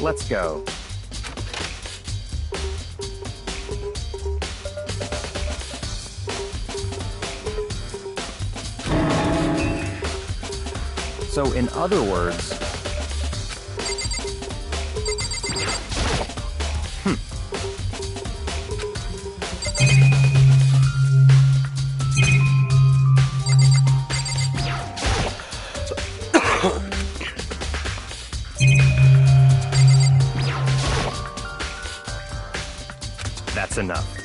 Let's go. So, in other words, that's enough.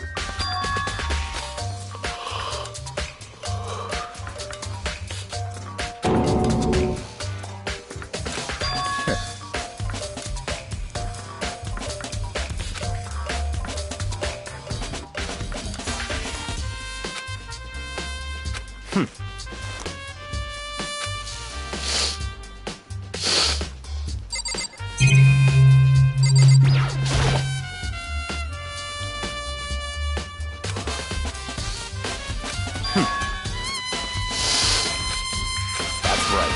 That's right.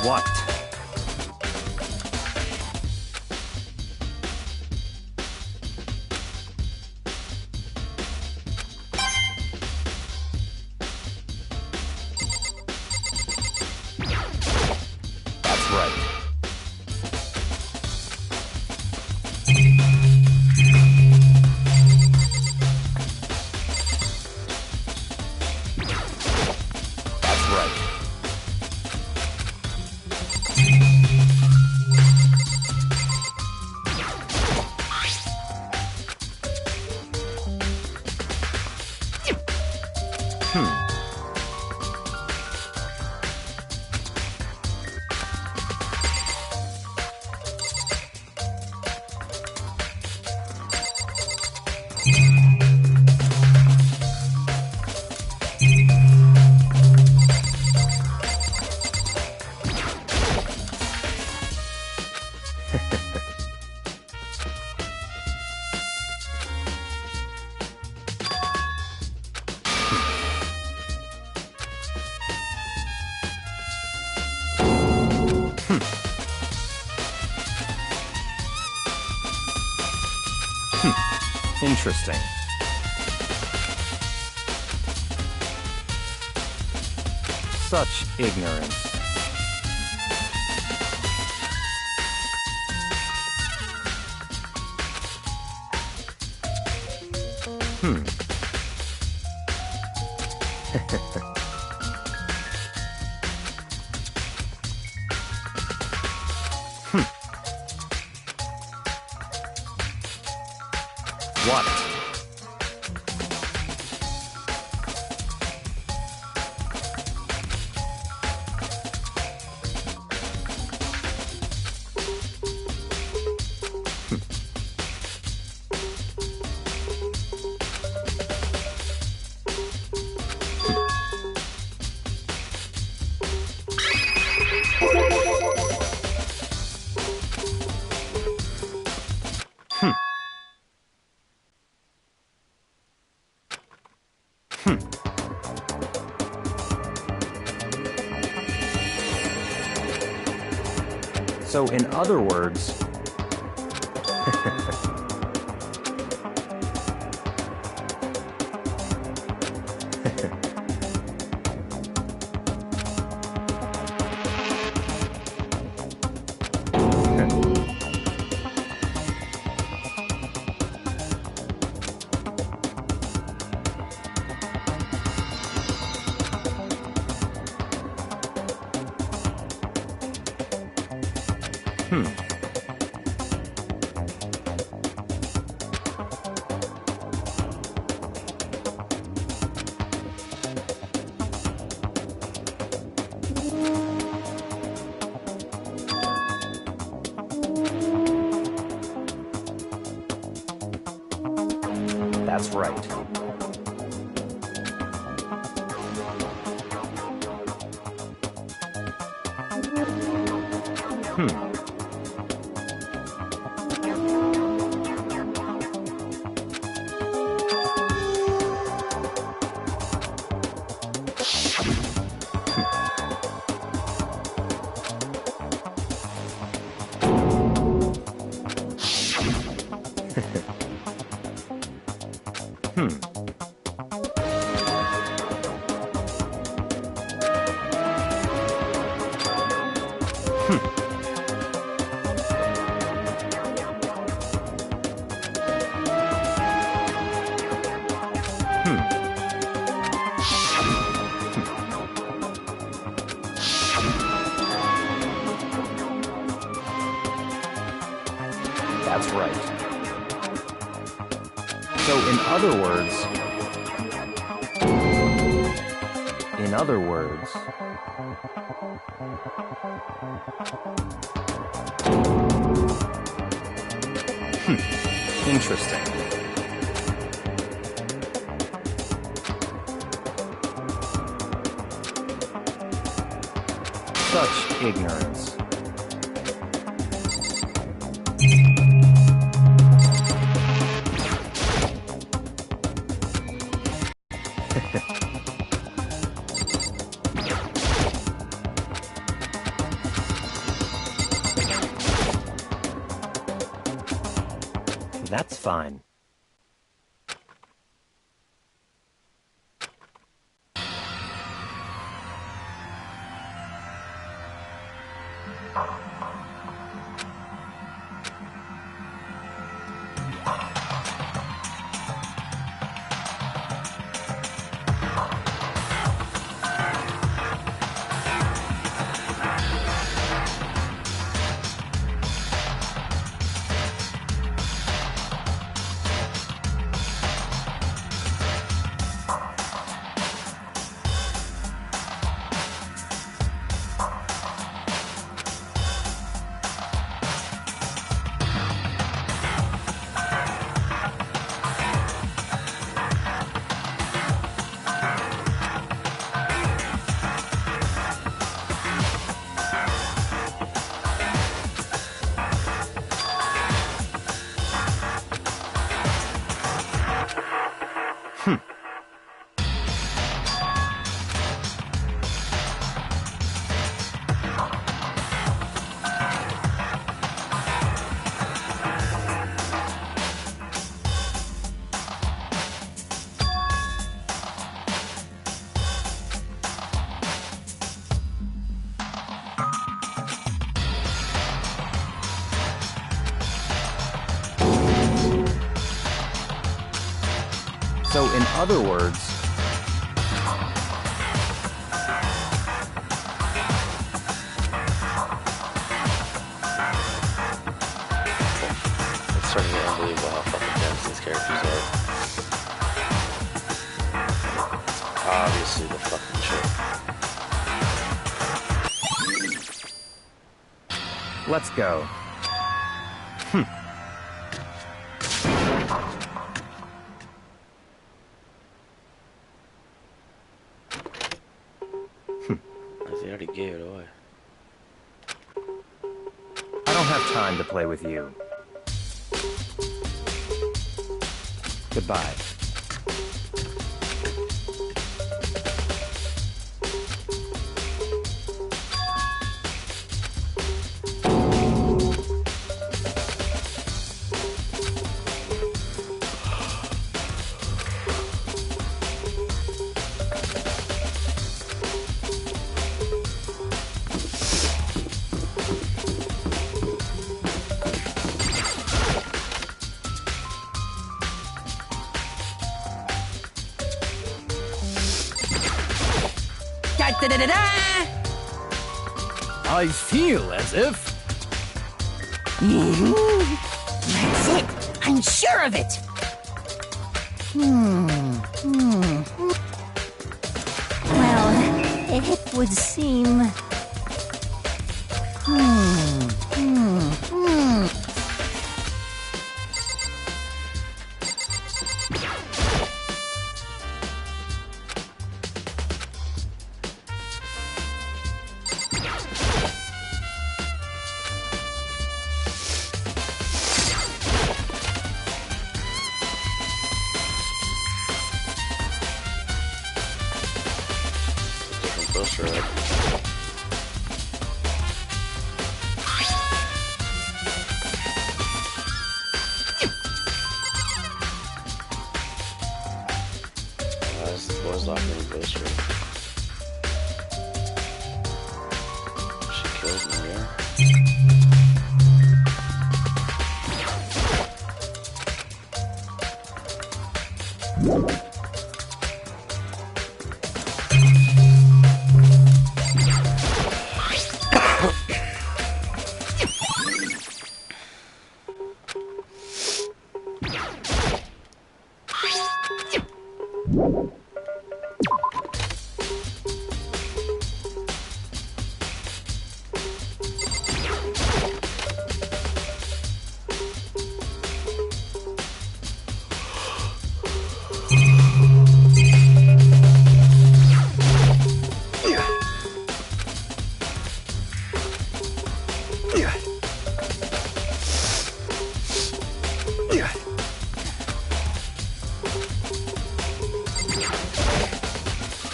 What? That's right. That's right. Interesting. Such ignorance. What? So, in other words, That's right. That's right. So in other words, interesting. Such ignorance. That's fine. So in other words, it's starting to get unbelievable how fucking dense these characters are. Obviously the fucking chick. let's go. They already gave it away. I don't have time to play with you. Goodbye. I feel as if... That's it! I'm sure of it! Well, it would seem... destroyed. This boy's locked in a ghost room. She killed me, yeah?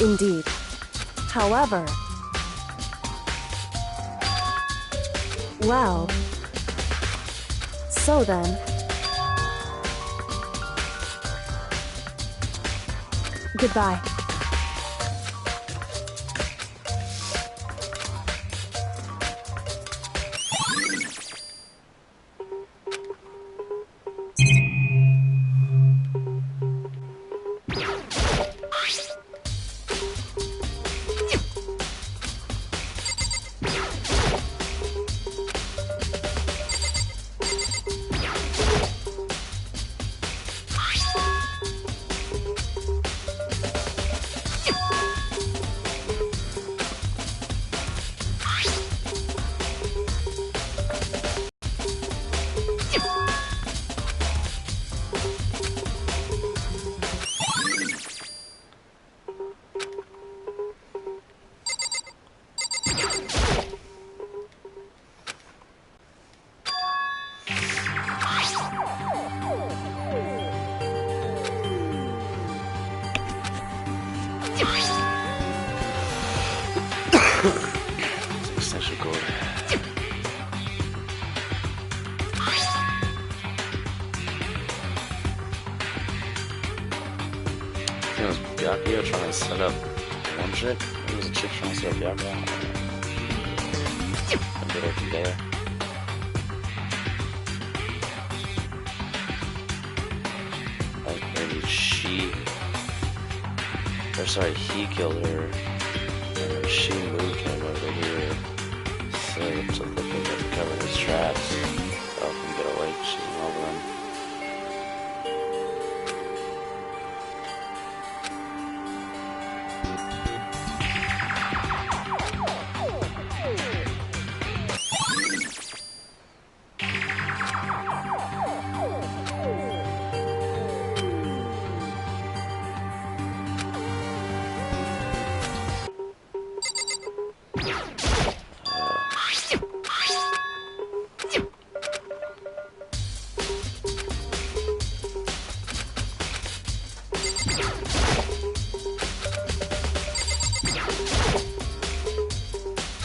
Indeed. However... Well... So then... Goodbye. Extension cord. I think it was Byakuya trying to set up one chick. It was a chick trying to set up Byakuya. A bit over there. Like maybe he killed her. She moved him over here so that they could cover his tracks. Help him get away. She's over him.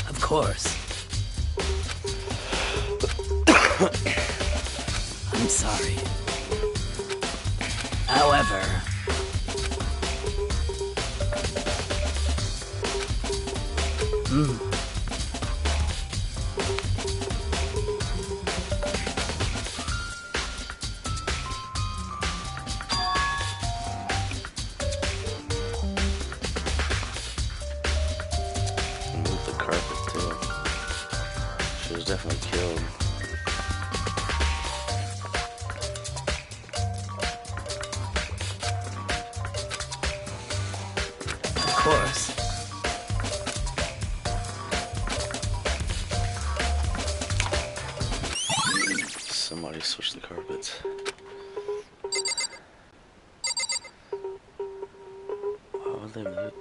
Of course. I'm sorry. However... Move the carpet too. She was definitely killed. Of course. Somebody switched the carpets. Why would they move?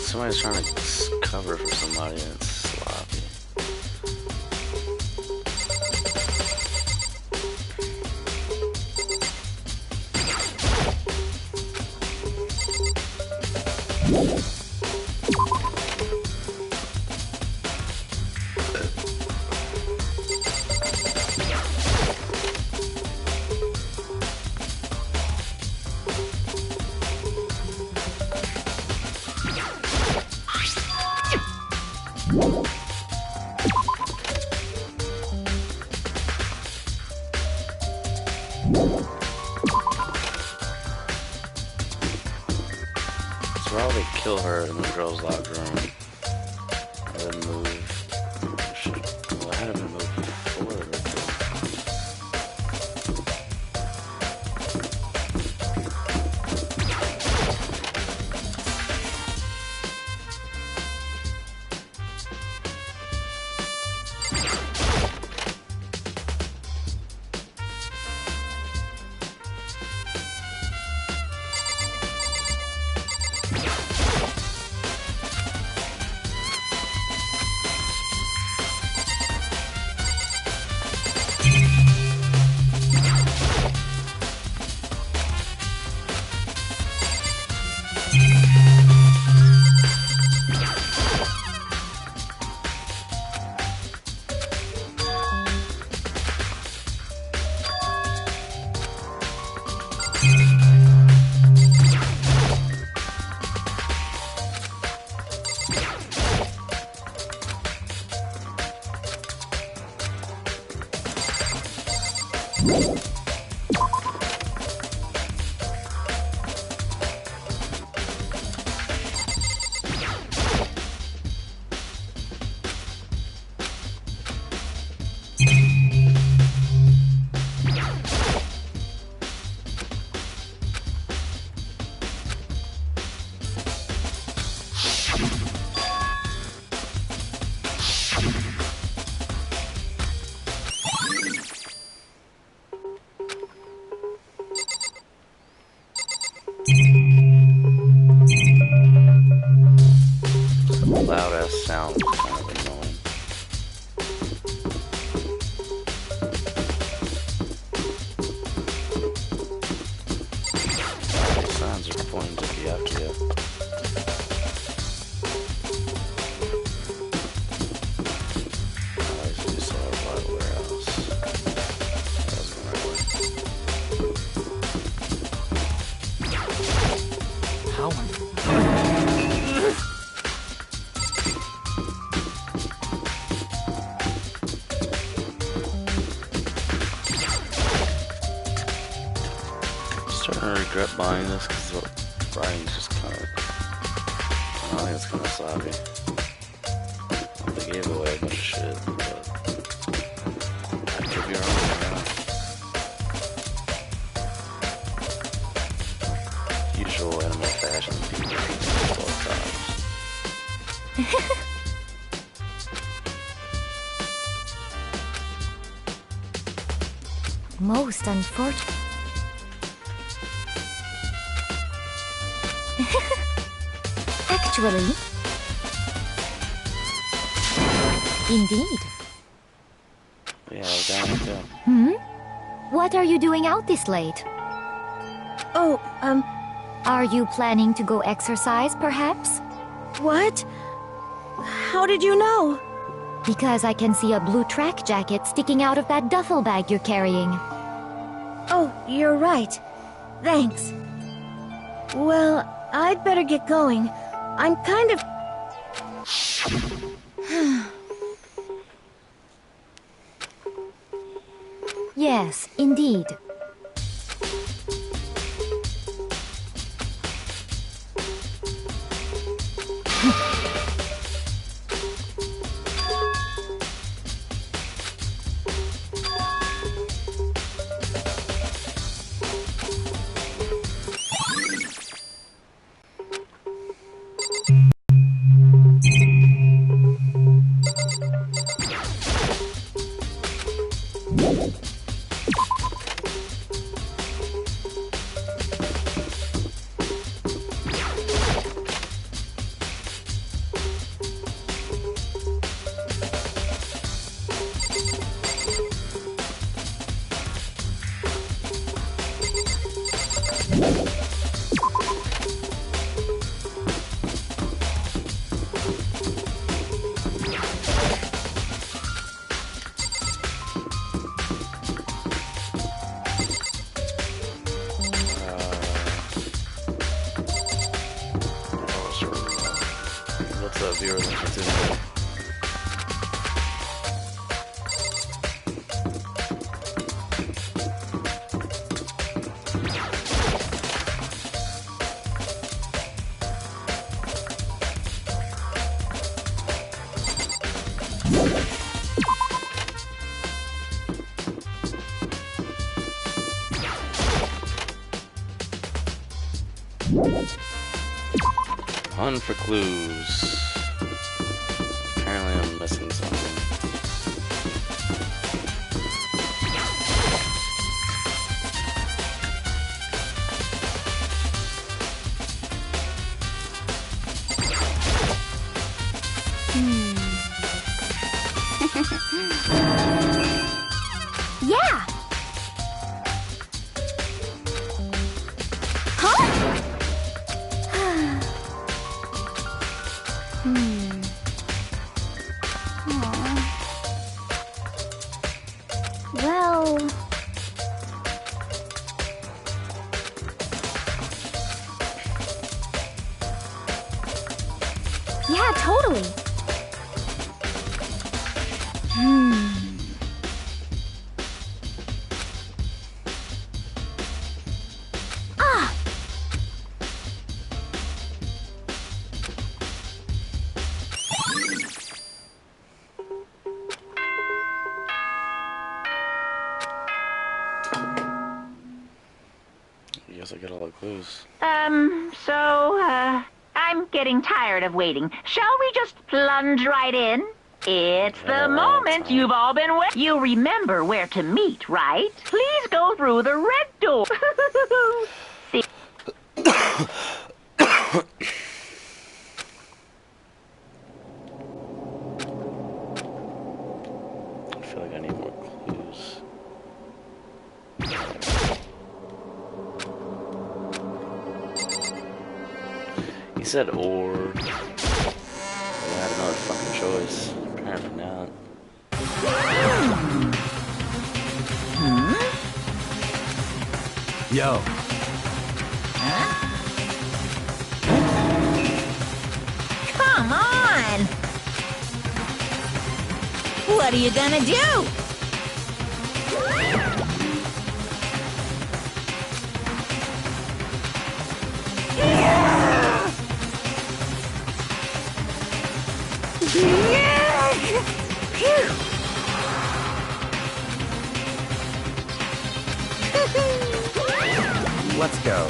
Somebody's trying to cover for somebody and it's sloppy. kill her in the girls' locker room. And then move. Well, I had him move before the ritual. Loud ass sound is kind of annoying. The signs are pointing to be after you. I see saw her by the warehouse. That was the right way. How? Starting to regret buying this because the writing's just kind of. I think it's kind of sloppy. They gave away a bunch of shit, but I could be wrong. Usual anime fashion, people repeat 12 times. Most unfortunate. Actually, indeed. Yeah, down too. What are you doing out this late? Oh, Are you planning to go exercise, perhaps? what? How did you know? Because I can see a blue track jacket sticking out of that duffel bag you're carrying. Oh, you're right. Thanks. Well, I'd better get going. I'm kind of... Yes, indeed. What's up, viewers? Thanks for tuning in. 1 for clues. Apparently I'm missing something. Yeah! Huh? Well... Yeah, totally. Ah! I guess I get all the clues. I'm getting tired of waiting. Shall we just plunge right in? It's I the don't have moment time. you've all been waiting. You remember where to meet, right? Please go through the red door. See? I feel like I need more clues. He said or. I had another fucking choice. Apparently not. Yo. Come on! What are you gonna do? Let's go.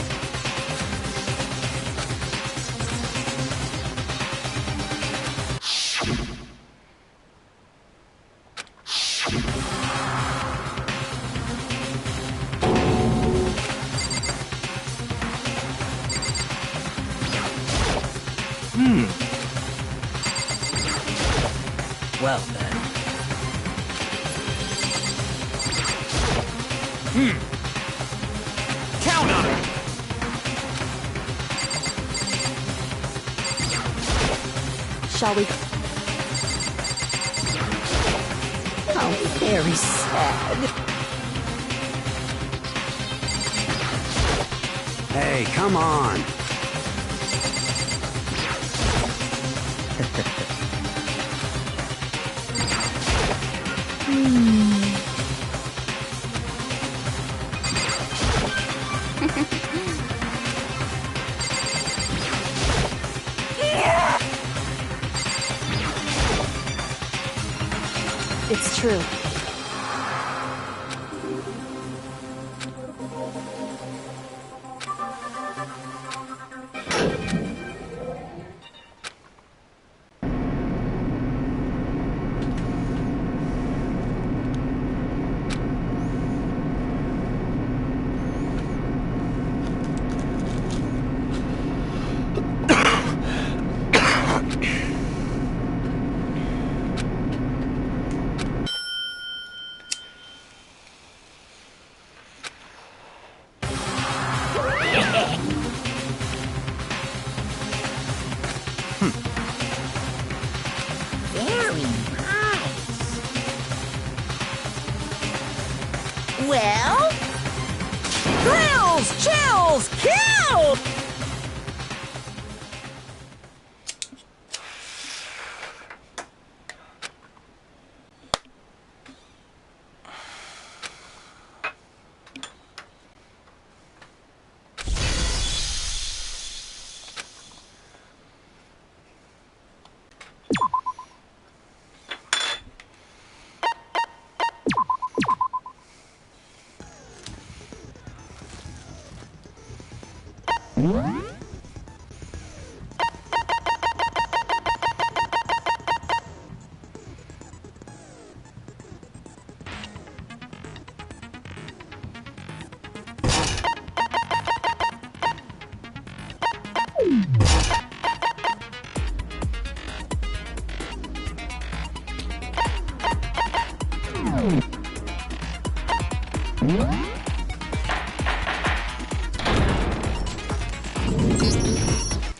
Well then. Count on it! Shall we? How very sad. Hey, come on. It's true. Very nice. Well? Thrills, chills, kill!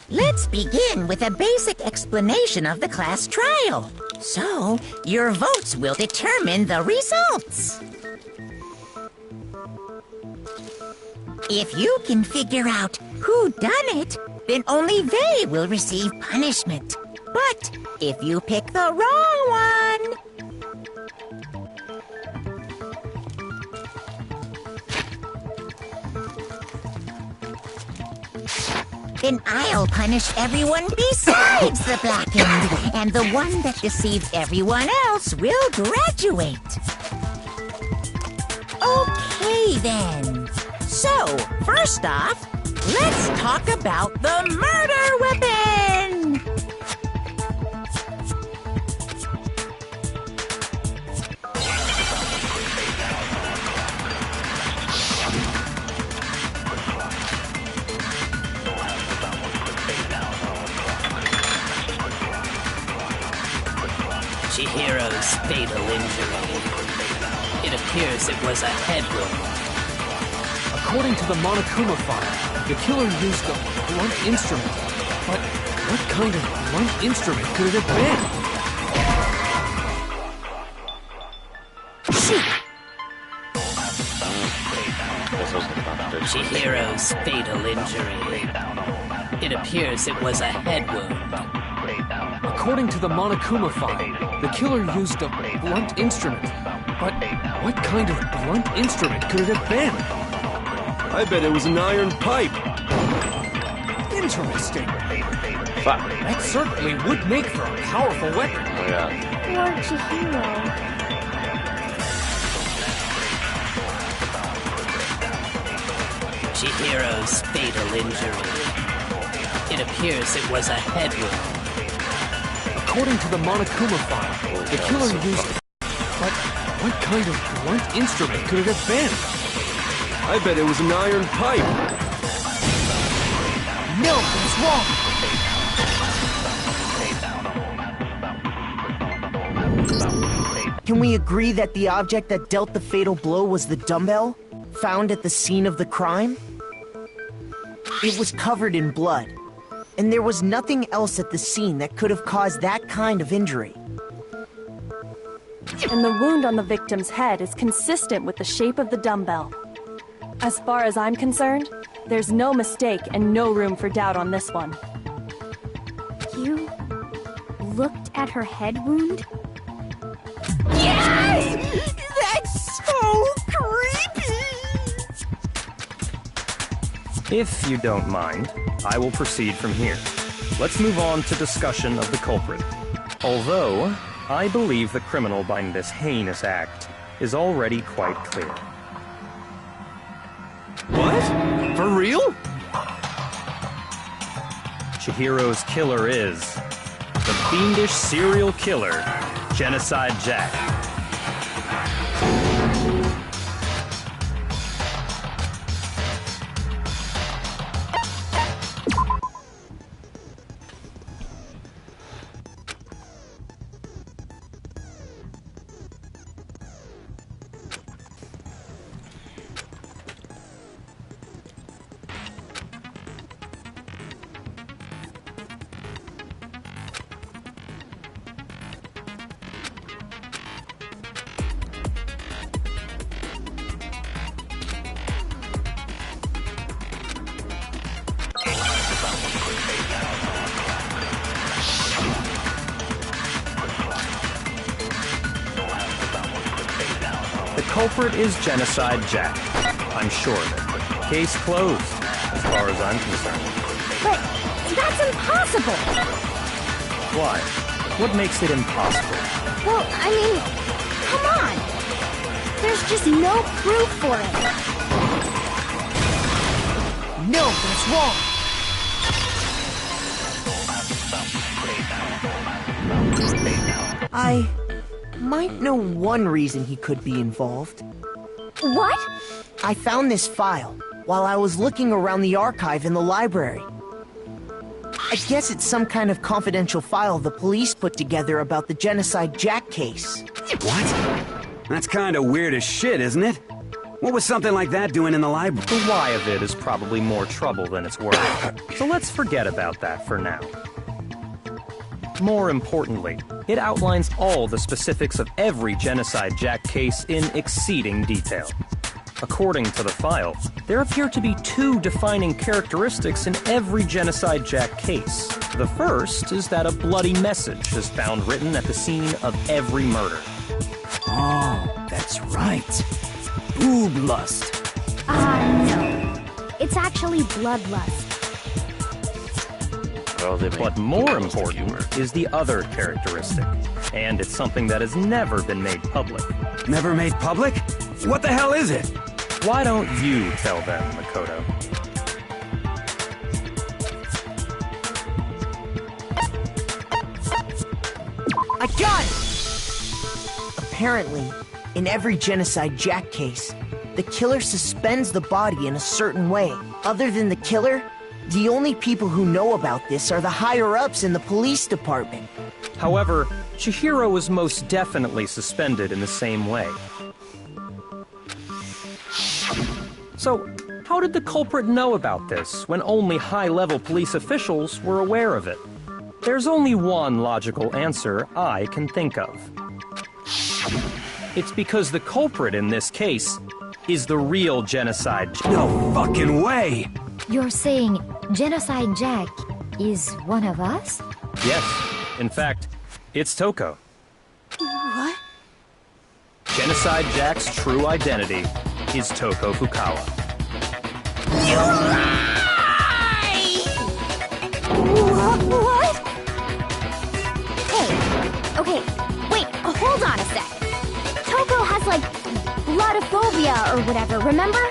Let's begin with a basic explanation of the class trial. So, your votes will determine the results. If you can figure out who done it, then only they will receive punishment. But if you pick the wrong one, then I'll punish everyone besides the blackened, and the one that deceives everyone else will graduate. Okay, then. So, first off, let's talk about the murder weapon! Chihiro's fatal injury. It appears it was a head wound. According to the Monokuma file, the killer used a blunt instrument. But what kind of blunt instrument could it have been? Chihiro's fatal injury. It appears it was a head wound. According to the Monokuma file, the killer used a blunt instrument. But what kind of blunt instrument could it have been? I bet it was an iron pipe. Interesting. That certainly would make for a powerful weapon. Oh, yeah. Poor Chihiro. Chihiro's fatal injury. It appears it was a head wound. According to the Monokuma file, the killer used... But what kind of blunt instrument could it have been? I bet it was an iron pipe. No, that's wrong. Can we agree that the object that dealt the fatal blow was the dumbbell, found at the scene of the crime? It was covered in blood, and there was nothing else at the scene that could have caused that kind of injury. And the wound on the victim's head is consistent with the shape of the dumbbell. As far as I'm concerned, there's no mistake and no room for doubt on this one. You looked at her head wound? yes! That's so creepy! If you don't mind, I will proceed from here. Let's move on to discussion of the culprit. Although, I believe the criminal behind this heinous act is already quite clear. What? For real? Chihiro's killer is the fiendish serial killer, Genocide Jack. The culprit is Genocide Jack. I'm sure of it. Case closed, as far as I'm concerned. But that's impossible! Why? What makes it impossible? Well, I mean, come on! There's just no proof for it. No, that's wrong! I might know one reason he could be involved. What? I found this file while I was looking around the archive in the library. I guess it's some kind of confidential file the police put together about the Genocide Jack case. What? That's kinda weird as shit, isn't it? What was something like that doing in the library? The why of it is probably more trouble than it's worth, so let's forget about that for now. More importantly, it outlines all the specifics of every Genocide Jack case in exceeding detail. According to the file, there appear to be two defining characteristics in every Genocide Jack case. The first is that a bloody message is found written at the scene of every murder. Oh, that's right. Boob lust. No. It's actually bloodlust. But more important is the other characteristic, and it's something that has never been made public. Never made public? What the hell is it? Why don't you tell them, Makoto? I got it! Apparently, in every Genocide Jack case, the killer suspends the body in a certain way. Other than the killer, the only people who know about this are the higher-ups in the police department. However, Chihiro was most definitely suspended in the same way. So, how did the culprit know about this when only high-level police officials were aware of it? There's only one logical answer I can think of. It's because the culprit in this case is the real Genocide Jack. No fucking way! You're saying Genocide Jack is one of us? Yes. In fact, it's Toko. What? Genocide Jack's true identity is Toko Fukawa. You lie! What? Hey, okay, wait, hold on a sec. Toko has, like, bloodophobia or whatever, remember?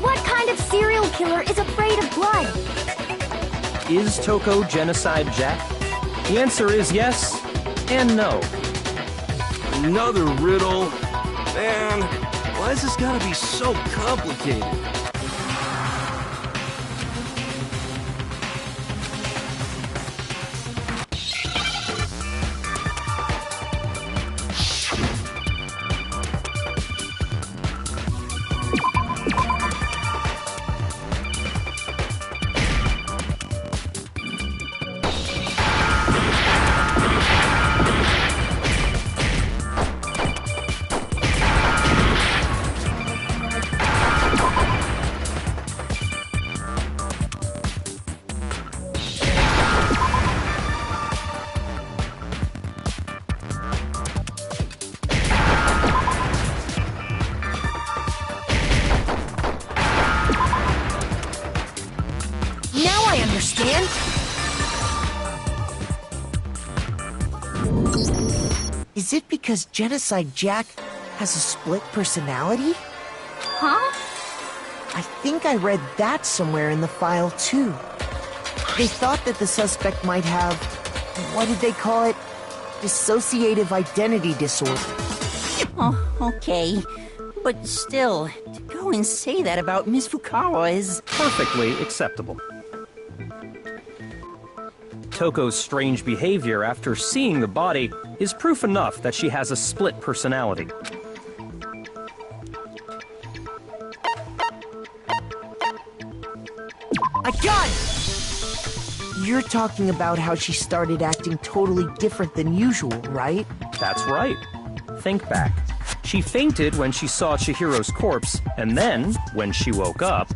What kind of serial killer is afraid of blood? Is Toko Genocide Jack? The answer is yes and no. Another riddle? Man, why is this gotta be so complicated? Understand? Is it because Genocide Jack has a split personality? Huh? I think I read that somewhere in the file, too. They thought that the suspect might have, what did they call it? Dissociative identity disorder. Oh, okay. But still, to go and say that about Miss Fukawa is... perfectly acceptable. Toko's strange behavior after seeing the body is proof enough that she has a split personality. I got it! You're talking about how she started acting totally different than usual, right? That's right. Think back. She fainted when she saw Chihiro's corpse, and then, when she woke up...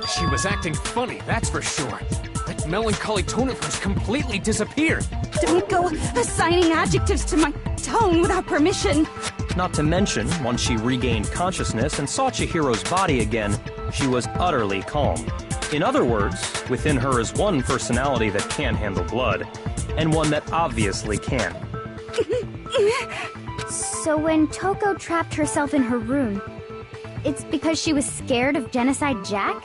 She was acting funny, that's for sure. That melancholy tone of hers completely disappeared. Don't go assigning adjectives to my tone without permission. Not to mention, once she regained consciousness and saw Chihiro's body again, she was utterly calm. In other words, within her is one personality that can handle blood, and one that obviously can. So when Toko trapped herself in her room, it's because she was scared of Genocide Jack?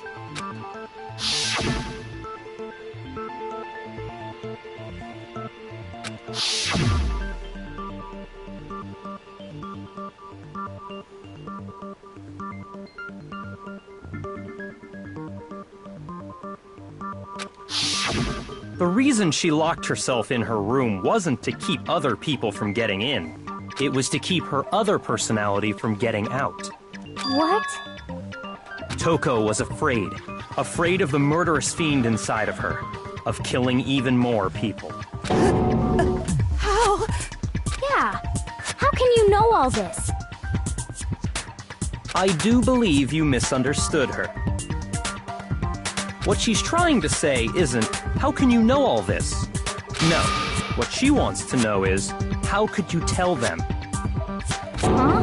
The reason she locked herself in her room wasn't to keep other people from getting in. It was to keep her other personality from getting out. What? Toko was afraid. Afraid of the murderous fiend inside of her. Of killing even more people. How? Yeah. How can you know all this? I do believe you misunderstood her. What she's trying to say isn't, how can you know all this? No. What she wants to know is, how could you tell them? Huh?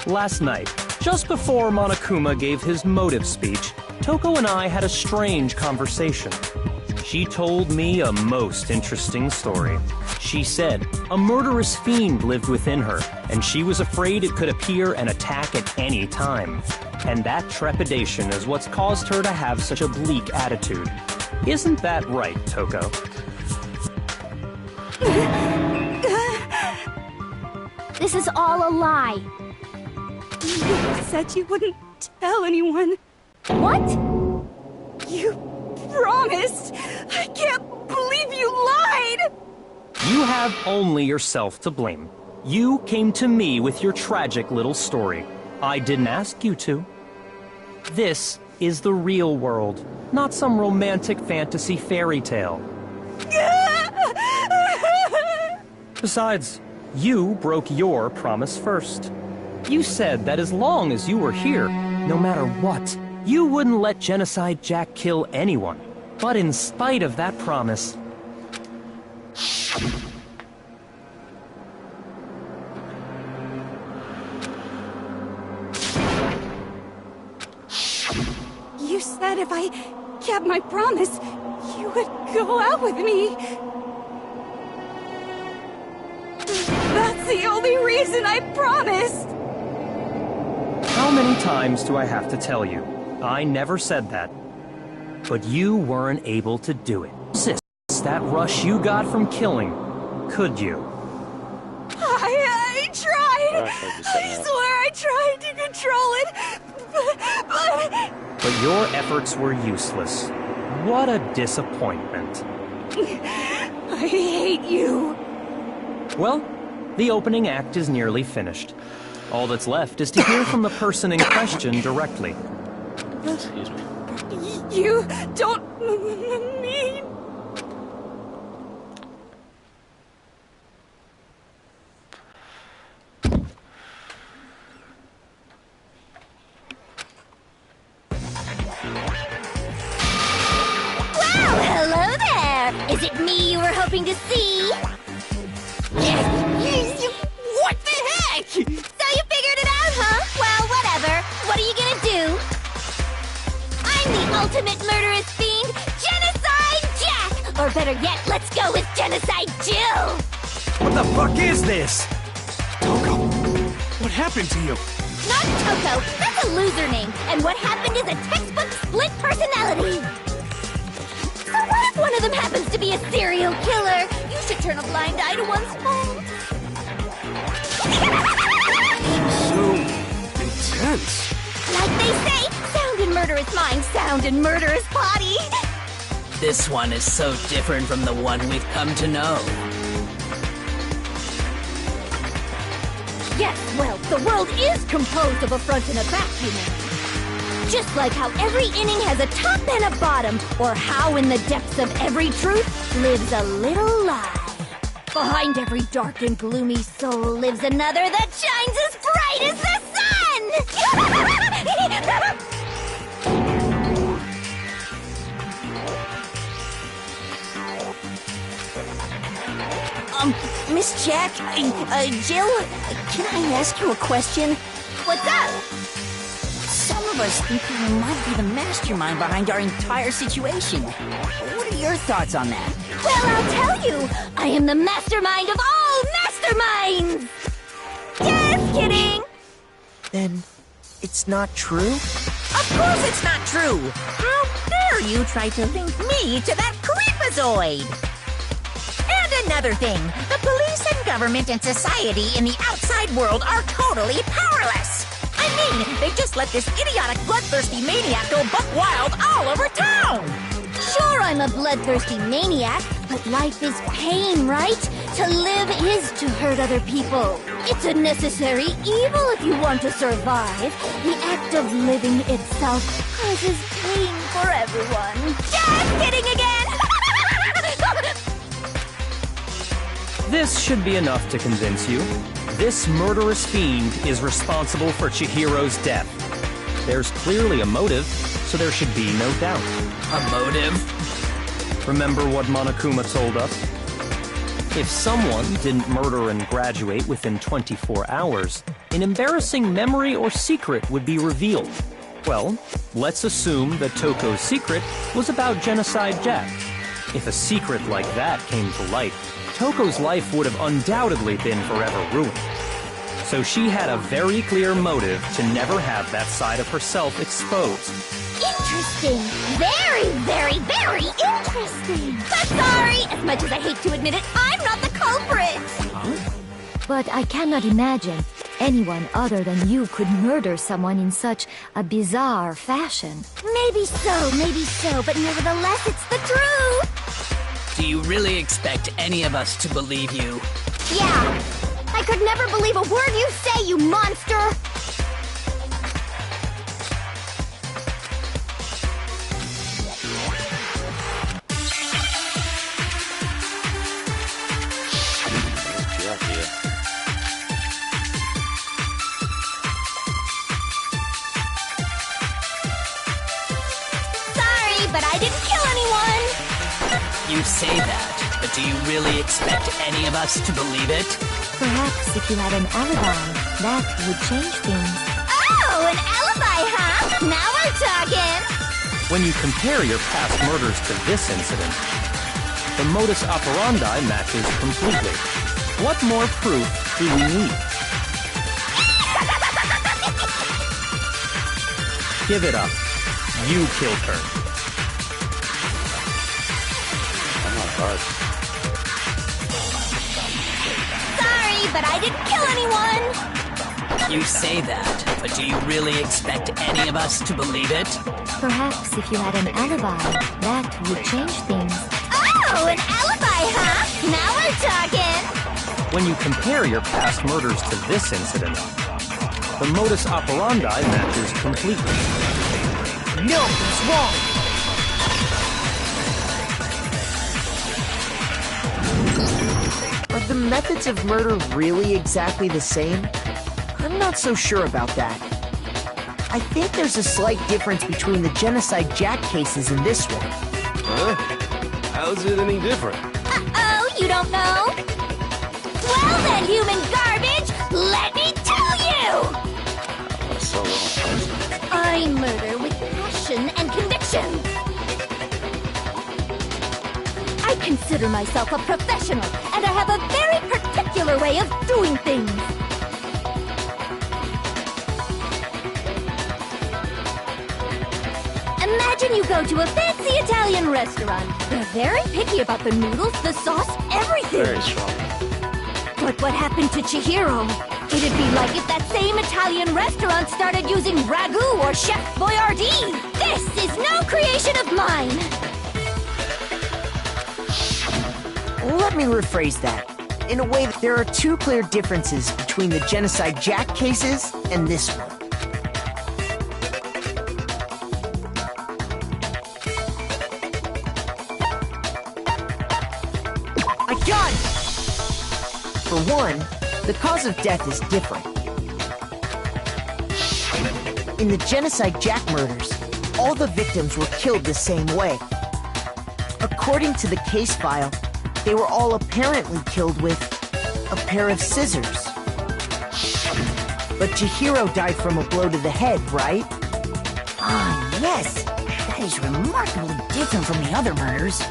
Last night, just before Monokuma gave his motive speech, Toko and I had a strange conversation. She told me a most interesting story. She said a murderous fiend lived within her, and she was afraid it could appear and attack at any time. And that trepidation is what's caused her to have such a bleak attitude. Isn't that right, Toko? This is all a lie. You said you wouldn't tell anyone. What? You promised. I can't believe you lied. You have only yourself to blame. You came to me with your tragic little story. I didn't ask you to. This is the real world, not some romantic fantasy fairy tale. Besides, you broke your promise first. You said that as long as you were here, no matter what, you wouldn't let Genocide Jack kill anyone. But in spite of that promise... You said if I kept my promise, you would go out with me. That's the only reason I promised. How many times do I have to tell you? I never said that. But you weren't able to do it. Resist that rush you got from killing, could you? I tried. I swear I tried to control it, But your efforts were useless. What a disappointment. I hate you. Well, the opening act is nearly finished. All that's left is to hear from the person in question directly. Excuse me. You don't mean... Well, hello there! Is it me you were hoping to see? What the heck? So you figured it out, huh? Well, whatever. What are you gonna do? I'm the ultimate murderous fiend, Genocide Jack! Or better yet, let's go with Genocide Jill! What the fuck is this? Toko, what happened to you? Not Toko, that's a loser name. And what happened is a textbook split personality. So what if one of them happens to be a serial killer? You should turn a blind eye to one's fault. So intense. Like they say, sound in murderous mind, sound in murderous body. This one is so different from the one we've come to know. Yes, well, the world is composed of a front and a back, you know. Just like how every inning has a top and a bottom, or how in the depths of every truth lives a little lie. Behind every dark and gloomy soul lives another that shines as bright as the sun! Miss Jack, Jill, can I ask you a question? What's up? Some of us think you might be the mastermind behind our entire situation. What are your thoughts on that? Well, I'll tell you! I am the mastermind of all masterminds! Just kidding! Then, it's not true? Of course it's not true! How dare you try to link me to that creepazoid? And another thing, the police and government and society in the outside world are totally powerless! I mean, they just let this idiotic, bloodthirsty maniac go buck wild all over town! Sure, I'm a bloodthirsty maniac, but life is pain, right? To live is to hurt other people. It's a necessary evil if you want to survive. The act of living itself causes pain for everyone. Just kidding again! This should be enough to convince you. This murderous fiend is responsible for Chihiro's death. There's clearly a motive, so there should be no doubt. A motive? Remember what Monokuma told us? If someone didn't murder and graduate within 24 hours, an embarrassing memory or secret would be revealed. Well, let's assume that Toko's secret was about Genocide Jack. If a secret like that came to light, Toko's life would have undoubtedly been forever ruined. So she had a very clear motive to never have that side of herself exposed. Interesting. Very, very, very interesting. But sorry, as much as I hate to admit it, I'm not the culprit. But I cannot imagine anyone other than you could murder someone in such a bizarre fashion. Maybe so, but nevertheless, it's the truth. Do you really expect any of us to believe you? Yeah. I could never believe a word you say, you monster! Sorry, but I didn't kill anyone! You say that, but do you really expect any of us to believe it? Perhaps if you had an alibi, that would change things. Oh, an alibi, huh? Now we're talking! When you compare your past murders to this incident, the modus operandi matches completely. What more proof do we need? Give it up. You killed her. Oh my god. But I didn't kill anyone! You say that, but do you really expect any of us to believe it? Perhaps if you had an alibi, that would change things. Oh, an alibi, huh? Now we're talking! When you compare your past murders to this incident, the modus operandi matches completely. No, he's wrong! Are the methods of murder really exactly the same? I'm not so sure about that. I think there's a slight difference between the Genocide Jack cases and this one. Huh? How's it any different? Uh-oh, you don't know? Well then, human garbage, let me tell you! I murder with passion and conviction. I consider myself a professional, and I have a very particular way of doing things. Imagine you go to a fancy Italian restaurant. They're very picky about the noodles, the sauce, everything. Very strong. But what happened to Chihiro? It'd be like if that same Italian restaurant started using ragu or Chef Boyardee. This is no creation of mine. Let me rephrase that. In a way, there are two clear differences between the Genocide Jack cases and this one. I got it! For one, the cause of death is different. In the Genocide Jack murders, all the victims were killed the same way. According to the case file, they were all apparently killed with a pair of scissors. But Chihiro died from a blow to the head, right? Ah, yes. That is remarkably different from the other murders.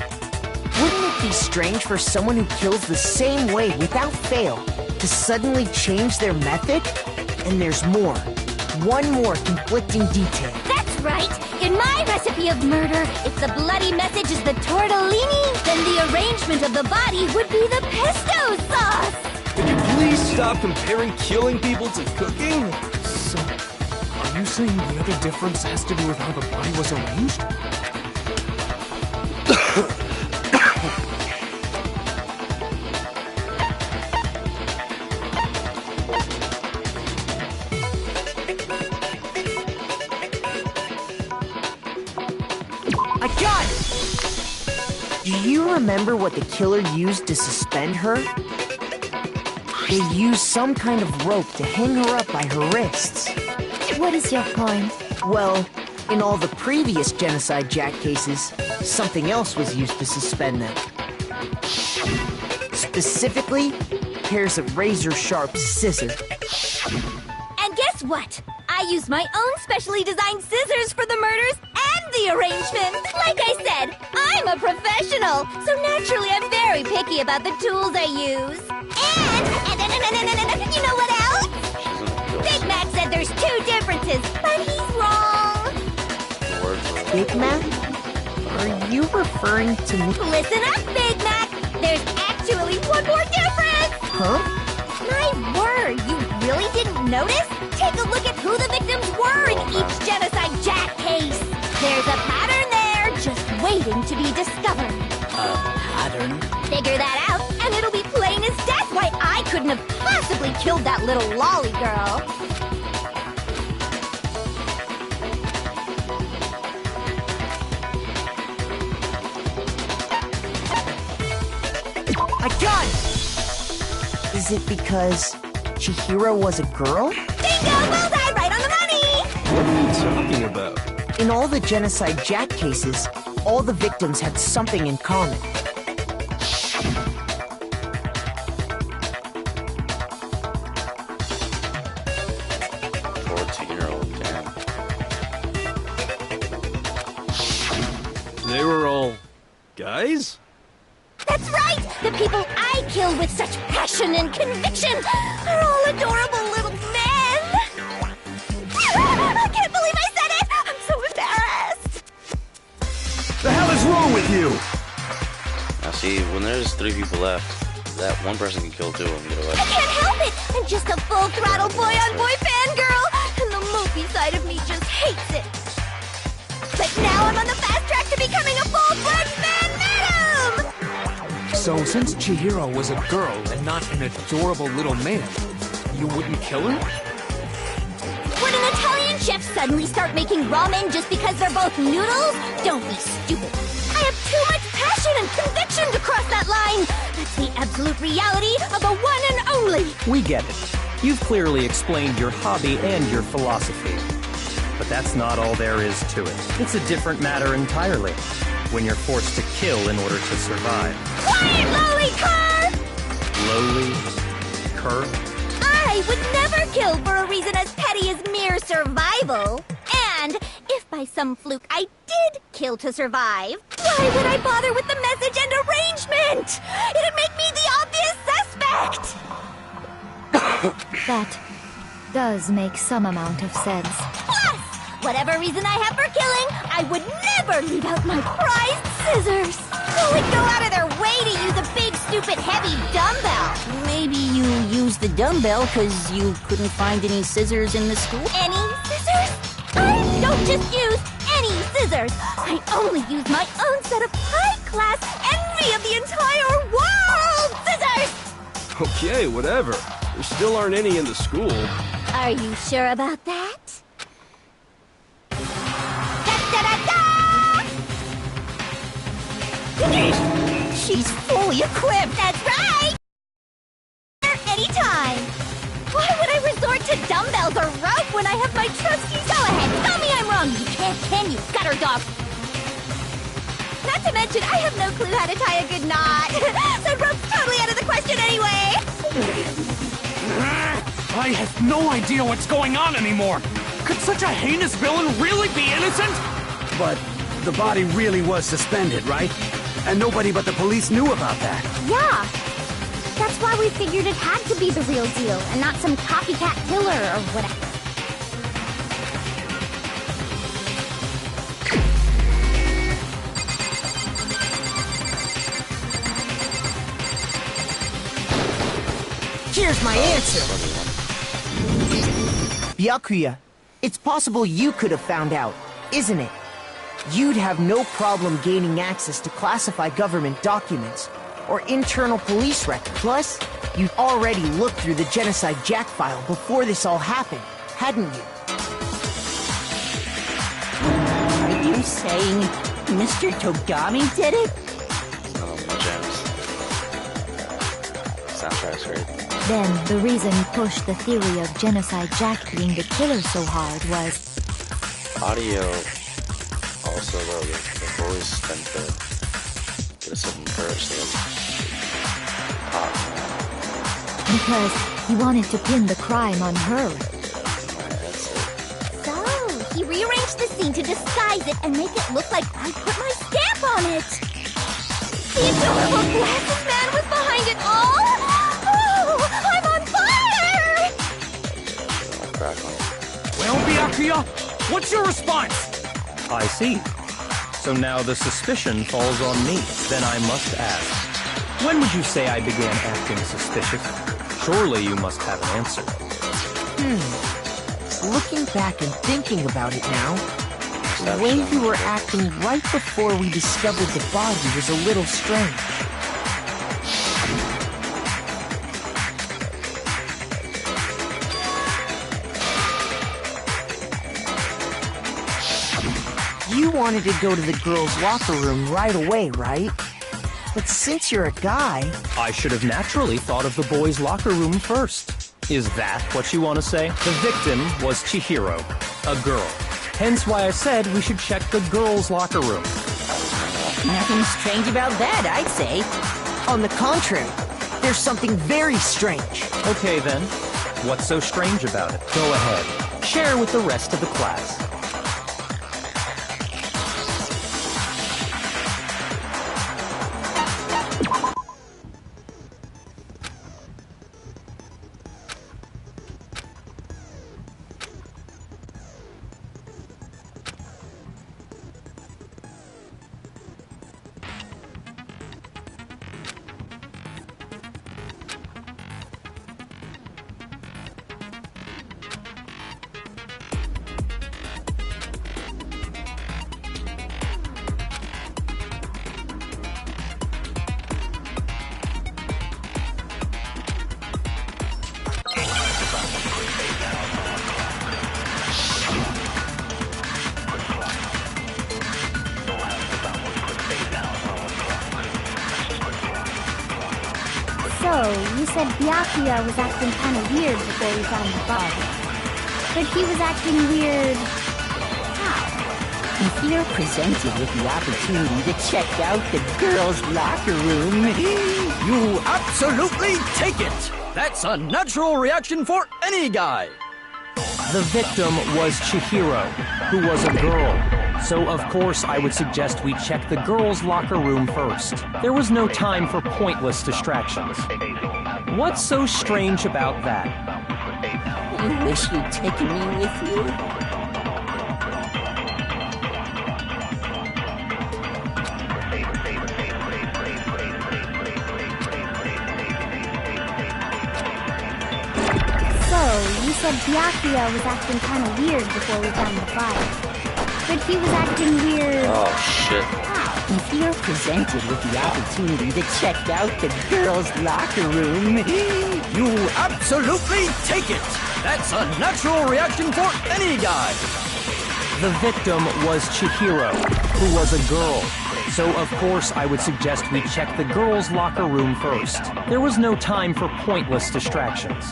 Wouldn't it be strange for someone who kills the same way without fail to suddenly change their method? And there's more. One more conflicting detail. That's right. In my recipe of murder, if the bloody message is the tortellini, then the arrangement of the body would be the pesto sauce. Could you please stop comparing killing people to cooking? So, are you saying the other difference has to do with how the body was arranged? Do you remember what the killer used to suspend her? They used some kind of rope to hang her up by her wrists. What is your point? Well, in all the previous Genocide Jack cases, something else was used to suspend them. Specifically, pairs of razor-sharp scissors. And guess what? I used my own specially designed scissors for the murders and the arrangements. Like I said, I'm a professional, so naturally I'm very picky about the tools I use. And you know what else? Big Mac said there's 2 differences, but he's wrong. Big Mac? Are you referring to me? Listen up, Big Mac. There's actually one more difference. Huh? My word, you really didn't notice? Take a look at who the victims were in each Genocide Jack case. There's a pattern there, just waiting to be discovered. Pattern? Figure that out, and it'll be plain as death why I couldn't have possibly killed that little lolly girl. I got it! Is it because Chihiro was a girl? Bingo! Bullseye! Right on the money! What are you talking about? In all the Genocide Jack cases, all the victims had something in common. 14-year-old, damn. They were all guys? That's right! The people I kill with such passion and conviction are all adorable little men! I can't believe I said it! I'm so embarrassed! The hell is wrong with you? Now see, when there's 3 people left, that one person can kill 2 of them and get away. I can't help it! I'm just a full-throttle boy-on-boy fangirl, and the movie side of me just hates it. But now I'm on the fast track to becoming a full-fledged man madam! So, since Chihiro was a girl and not an adorable little man, you wouldn't kill her? Would an Italian chef suddenly start making ramen just because they're both noodles? Don't be stupid. I have too much passion and conviction to cross that line. That's the absolute reality of a one and only. We get it. You've clearly explained your hobby and your philosophy. But that's not all there is to it. It's a different matter entirely. When you're forced to kill in order to survive. Quiet, lowly cur! Lowly cur? I would never kill for a reason as petty as mere survival. And if by some fluke I did kill to survive, why would I bother with the message and arrangement? It'd make me the obvious suspect! That does make some amount of sense. Plus, whatever reason I have for killing, I would never leave out my prized scissors. Who would go out of their way to use a big, stupid, heavy dumbbell? Maybe you used the dumbbell because you couldn't find any scissors in the school? Any scissors? I don't just use any scissors. I only use my own set of high-class envy of the entire world scissors! Okay, whatever. There still aren't any in the school. Are you sure about that? She's fully equipped! That's right! Anytime! Why would I resort to dumbbells or rope when I have my trusty... Go ahead, tell me I'm wrong! You can't, can you, gutter dog? Not to mention, I have no clue how to tie a good knot. So rope's totally out of the question anyway! I have no idea what's going on anymore! Could such a heinous villain really be innocent? But the body really was suspended, right? And nobody but the police knew about that. Yeah! That's why we figured it had to be the real deal, and not some copycat killer or whatever. Here's my answer. Byakuya, it's possible you could have found out, isn't it? You'd have no problem gaining access to classified government documents or internal police records. Plus, you'd already looked through the Genocide Jack file before this all happened, hadn't you? Are you saying Mr. Togami did it? No, Soundtrack's great. Then the reason he pushed the theory of Genocide Jack being the killer so hard was... Audio, also though, the voice tend to get a certain burst. Because he wanted to pin the crime on her. So, he rearranged the scene to disguise it and make it look like I put my stamp on it. The adorable glasses man was behind it all? Oh, I'm on fire! Well, Byakuya, what's your response? I see. So now the suspicion falls on me. Then I must ask, when would you say I began acting suspicious? Surely you must have an answer. Looking back and thinking about it now, the way you were acting right before we discovered the body was a little strange. You wanted to go to the girls' locker room right away, right? But since you're a guy... I should have naturally thought of the boys' locker room first. Is that what you want to say? The victim was Chihiro, a girl. Hence why I said we should check the girls' locker room. Nothing strange about that, I'd say. On the contrary, there's something very strange. Okay then, what's so strange about it? Go ahead, share with the rest of the class. So, you said Byakuya was acting kind of weird before we found the body. But he was acting weird... how? If you're presented with the opportunity to check out the girls' locker room, you absolutely take it! That's a natural reaction for any guy! The victim was Chihiro, who was a girl. So, of course, I would suggest we check the girls' locker room first. There was no time for pointless distractions. What's so strange about that? You wish you'd taken me with you? So, you said Byakuya was acting kind of weird before we found the body. But he was acting weird... Oh, shit. If you're presented with the opportunity to check out the girls' locker room, you absolutely take it! That's a natural reaction for any guy! The victim was Chihiro, who was a girl. So, of course, I would suggest we check the girls' locker room first. There was no time for pointless distractions.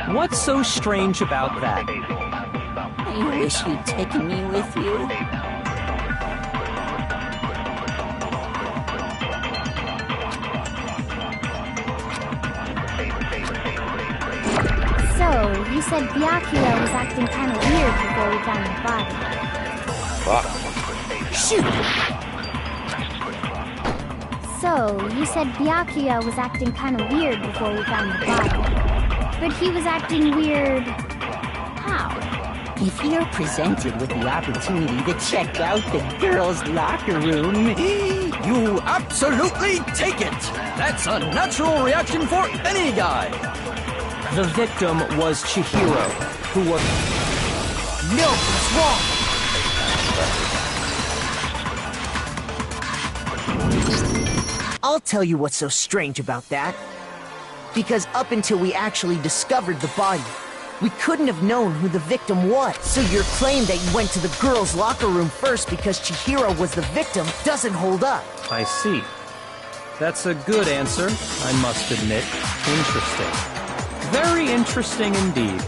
What's so strange about that? I wish you'd taken me with you. So, you said Byakuya was acting kind of weird before we found the body. Fuck. Shoot! So, you said Byakuya was acting kind of weird before we found the body. But he was acting weird... how? If you're presented with the opportunity to check out the girls' locker room, you absolutely take it! That's a natural reaction for any guy! The victim was Chihiro, who was... No, what's wrong? I'll tell you what's so strange about that. Because up until we actually discovered the body, we couldn't have known who the victim was. So your claim that you went to the girls' locker room first because Chihiro was the victim doesn't hold up. I see. That's a good answer, I must admit. Interesting. Very interesting indeed.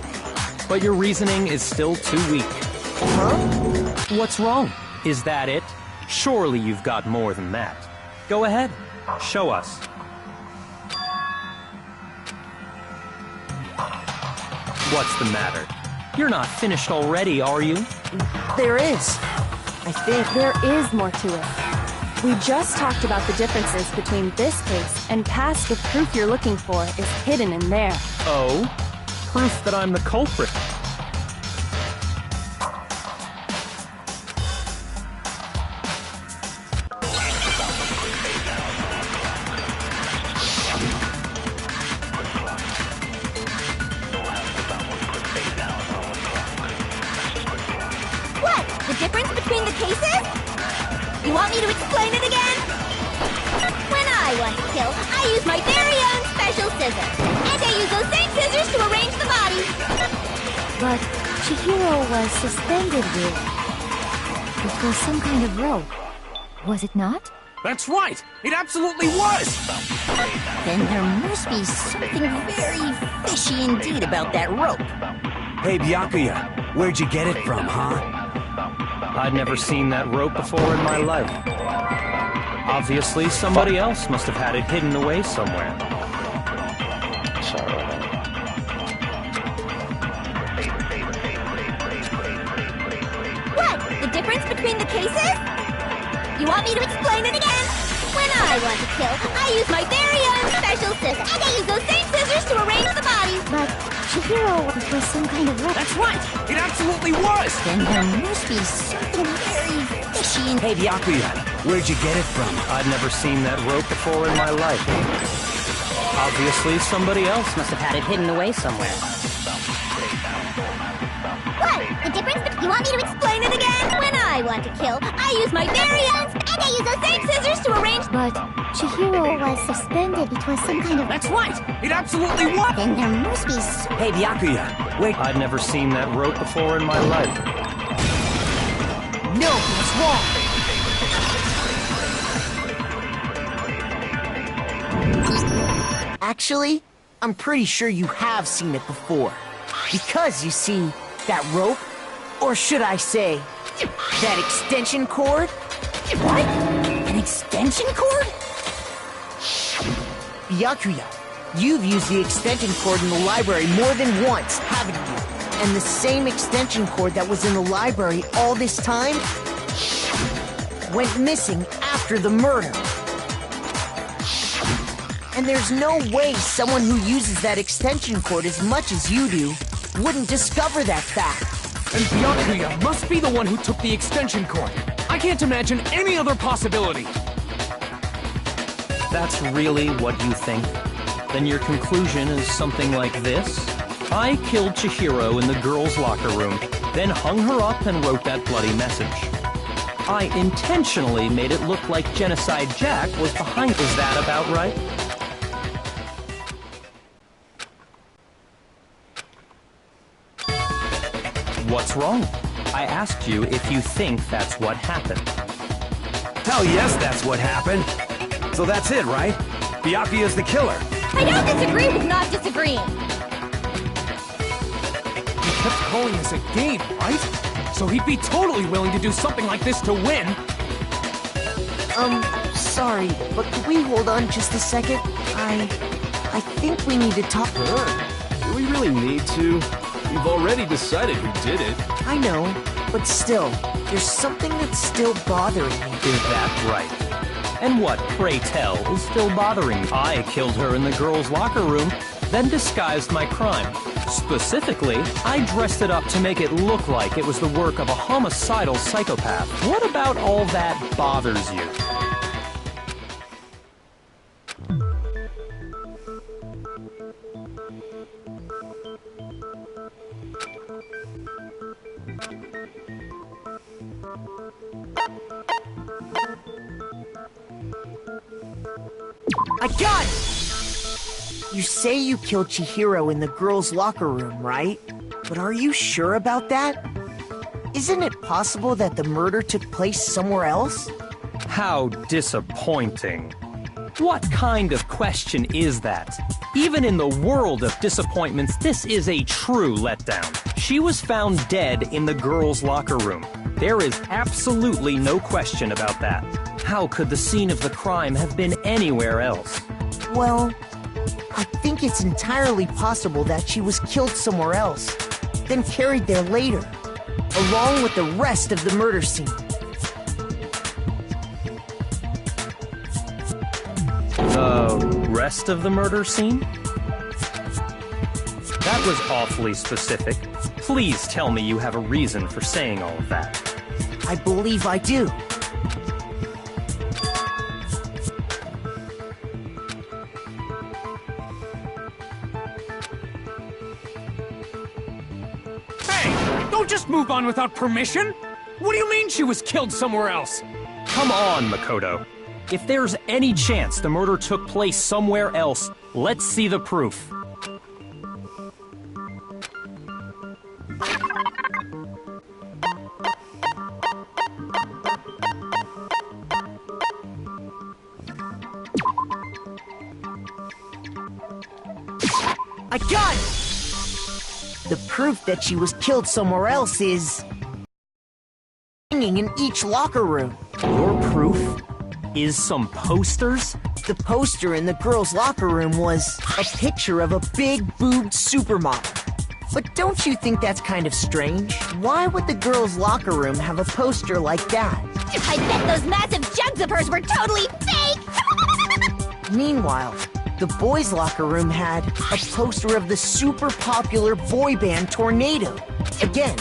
But your reasoning is still too weak. Huh? What's wrong? Is that it? Surely you've got more than that. Go ahead. Show us. What's the matter? You're not finished already, are you? There is. I think there is more to it. We just talked about the differences between this case, and past the proof you're looking for is hidden in there. Oh? Proof that I'm the culprit. What? The difference between the cases? You want me to explain it again? When I want to kill, I use my very own special scissors. And I use those same scissors to arrange the body. But Chihiro was suspended with... It was some kind of rope. Was it not? That's right! It absolutely was! Then there must be something very fishy indeed about that rope. Hey, Byakuya, where'd you get it from, huh? I'd never seen that rope before in my life. Obviously, somebody else must have had it hidden away somewhere. Sorry. What? The difference between the cases? You want me to explain it again? When I want to kill, I use my very own special scissors. And I use those same scissors to arrange the body. But Chihiro was some kind of rope. That's right! It absolutely was! Then there must be something very fishy in... Hey, Byakuya, where'd you get it from? I'd never seen that rope before in my life. Obviously, somebody else must have had it hidden away somewhere. What? The difference between... You want me to explain it again? When I want to kill, I use my very own... And I use those same scissors to arrange... But Chihiro was suspended. It was some kind of... That's right! It absolutely was! Then there must be some... Hey, Byakuya, wait... I'd never seen that rope before in my life. No, what's wrong? Actually, I'm pretty sure you have seen it before. Because, you see, that rope, or should I say, that extension cord? What? An extension cord? Byakuya, you've used the extension cord in the library more than once, haven't you? And the same extension cord that was in the library all this time went missing after the murder. And there's no way someone who uses that extension cord as much as you do wouldn't discover that fact. And Byakuya must be the one who took the extension cord. I can't imagine any other possibility. That's really what you think? Then your conclusion is something like this? I killed Chihiro in the girls' locker room, then hung her up and wrote that bloody message. I intentionally made it look like Genocide Jack was behind. Is that about right? What's wrong? I asked you if you think that's what happened. Hell yes, that's what happened. So that's it, right? Byakuya's the killer. I don't disagree with not disagreeing. He kept calling this a game, right? So he'd be totally willing to do something like this to win. Sorry, but could we hold on just a second? I think we need to talk. Do we really need to? We've already decided who did it. I know, but still, there's something that's still bothering me. Is that right? And what, pray tell, is still bothering me? I killed her in the girls' locker room, then disguised my crime. Specifically, I dressed it up to make it look like it was the work of a homicidal psychopath. What about all that bothers you? I got it! You say you killed Chihiro in the girls' locker room, right? But are you sure about that? Isn't it possible that the murder took place somewhere else? How disappointing. What kind of question is that? Even in the world of disappointments, this is a true letdown. She was found dead in the girls' locker room. There is absolutely no question about that. How could the scene of the crime have been anywhere else? Well, I think it's entirely possible that she was killed somewhere else, then carried there later, along with the rest of the murder scene. The rest of the murder scene? That was awfully specific. Please tell me you have a reason for saying all of that. I believe I do. Hey! Don't just move on without permission! What do you mean she was killed somewhere else? Come on, Makoto. If there's any chance the murder took place somewhere else, let's see the proof. I got it! The proof that she was killed somewhere else is hanging in each locker room. Your proof is some posters? The poster in the girls' locker room was a picture of a big-boobed supermodel. But don't you think that's kind of strange? Why would the girls' locker room have a poster like that? I bet those massive jugs of hers were totally fake! Meanwhile, the boys' locker room had a poster of the super popular boy band Tornado. Again,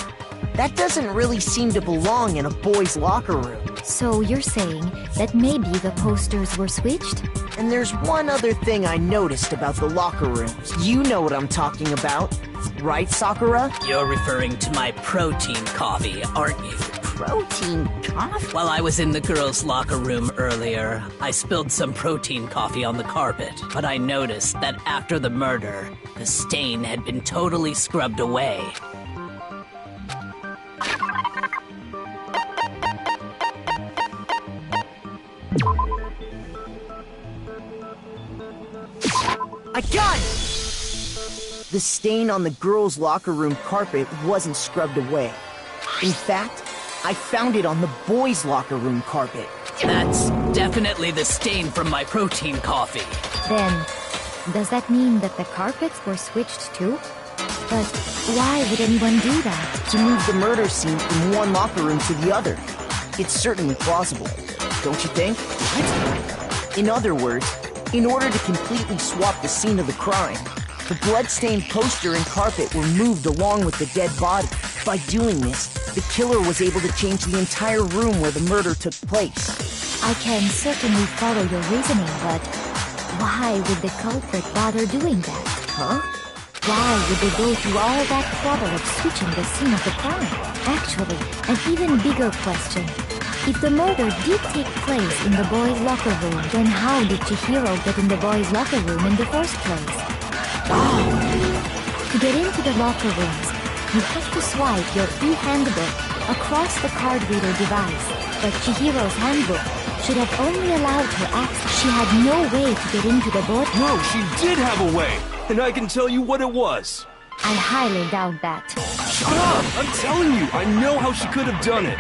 that doesn't really seem to belong in a boys' locker room. So you're saying that maybe the posters were switched? And there's one other thing I noticed about the locker rooms. You know what I'm talking about, right, Sakura? You're referring to my protein coffee, aren't you? Protein coffee? While I was in the girls' locker room earlier, I spilled some protein coffee on the carpet, but I noticed that after the murder, the stain had been totally scrubbed away. I got it! The stain on the girls' locker room carpet wasn't scrubbed away. In fact, I found it on the boys' locker room carpet. That's definitely the stain from my protein coffee. Then, does that mean that the carpets were switched too? But why would anyone do that? To move the murder scene from one locker room to the other. It's certainly plausible, don't you think? What? In other words, in order to completely swap the scene of the crime, the blood-stained poster and carpet were moved along with the dead body. By doing this, the killer was able to change the entire room where the murder took place. I can certainly follow your reasoning, but why would the culprit bother doing that? Huh? Why would they go through all that trouble of switching the scene of the crime? Actually, an even bigger question. If the murder did take place in the boys' locker room, then how did Chihiro get in the boys' locker room in the first place? To get into the locker rooms, you have to swipe your e-handbook across the card reader device. But Chihiro's handbook should have only allowed her access. She had no way to get into the board. No, she did have a way, and I can tell you what it was. I highly doubt that. Shut up! I'm telling you, I know how she could have done it.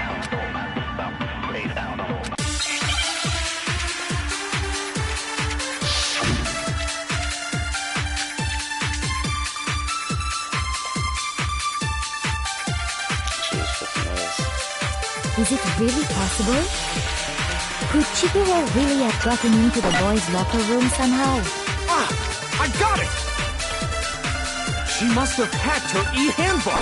Is it really possible? Could Chihiro really have gotten into the boys' locker room somehow? Ah! I got it! She must have hacked her e-handbook!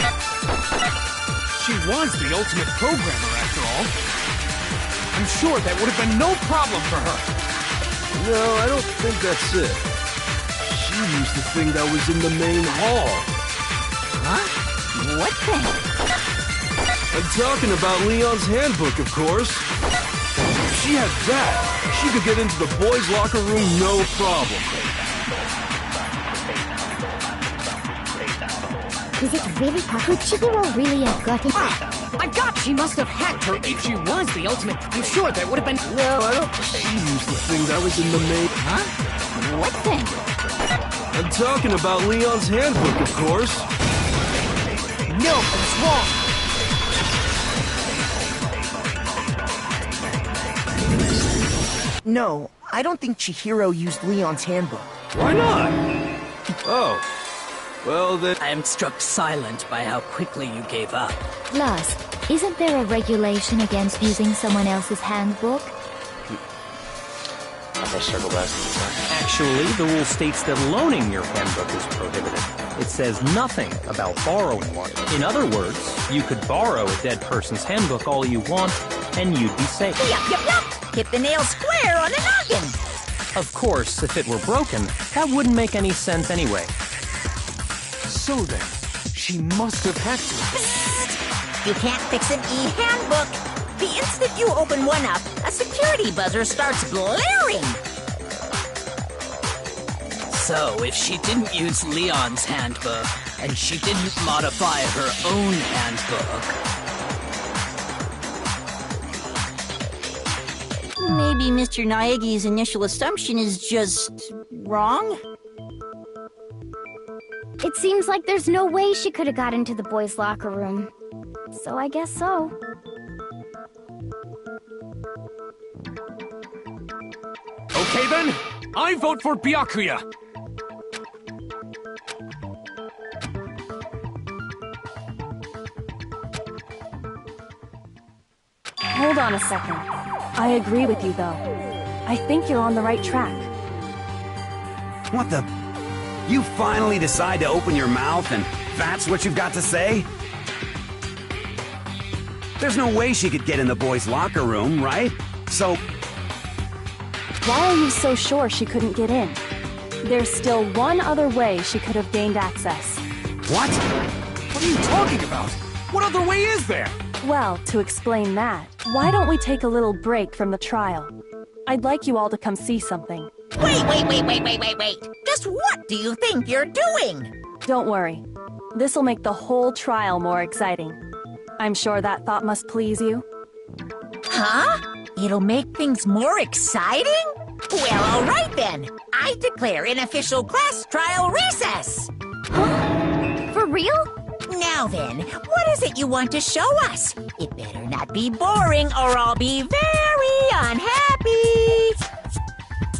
She was the ultimate programmer, after all. I'm sure that would have been no problem for her. No, I don't think that's it. She used the thing that was in the main hall. Huh? What thing? I'm talking about Leon's handbook, of course. If she had that, she could get into the boys' locker room no problem. Is it really possible? Could Chihiro really have gotten... I got she must have hacked her if she was the ultimate. I'm sure there would have been. No, I don't. She used the thing that was in the main. Huh? What thing? I'm talking about Leon's handbook, of course. No, it's wrong. No, I don't think Chihiro used Leon's handbook. Why not? Oh. Well, then... I am struck silent by how quickly you gave up. Plus, isn't there a regulation against using someone else's handbook? Circle back. Actually, the rule states that loaning your handbook is prohibited. It says nothing about borrowing one. In other words, you could borrow a dead person's handbook all you want, and you'd be safe. Yup. Hit the nail square on the noggin. Of course, if it were broken, that wouldn't make any sense anyway. So then, she must have hacked it. You can't fix an e-handbook. The instant you open one up, a security buzzer starts blaring. So, if she didn't use Leon's handbook, and she didn't modify her own handbook... Maybe Mr. Naegi's initial assumption is just wrong? It seems like there's no way she could have got into the boys' locker room. So I guess so. Okay then, I vote for Byakuya. Hold on a second. I agree with you, though. I think you're on the right track. What the... You finally decide to open your mouth and that's what you've got to say? There's no way she could get in the boys' locker room, right? So... Why are you so sure she couldn't get in? There's still one other way she could have gained access. What? What are you talking about? What other way is there? Well, to explain that, why don't we take a little break from the trial? I'd like you all to come see something. Wait. Just what do you think you're doing? Don't worry. This'll make the whole trial more exciting. I'm sure that thought must please you. Huh? It'll make things more exciting? Well, all right then. I declare an official class trial recess. Huh? For real? Now then, what is it you want to show us? It better not be boring or I'll be very unhappy.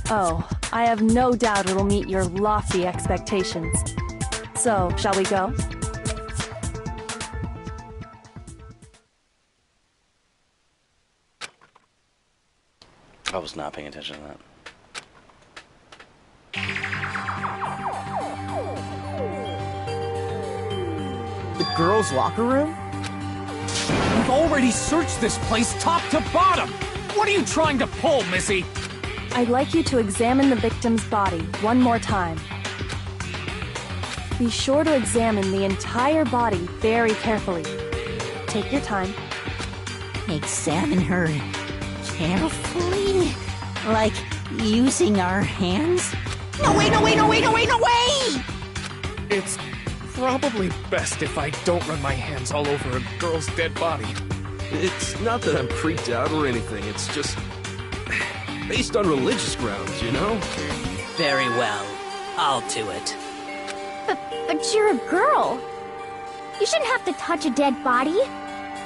Oh, I have no doubt it'll meet your lofty expectations. So, shall we go? I was not paying attention to that. The girls' locker room? We've already searched this place top to bottom! What are you trying to pull, Missy? I'd like you to examine the victim's body one more time. Be sure to examine the entire body very carefully. Take your time. Examine her carefully? Like using our hands? No way! It's probably best if I don't run my hands all over a girl's dead body. It's not that I'm freaked out or anything, it's just... based on religious grounds, you know? Very well. I'll do it. But you're a girl. You shouldn't have to touch a dead body.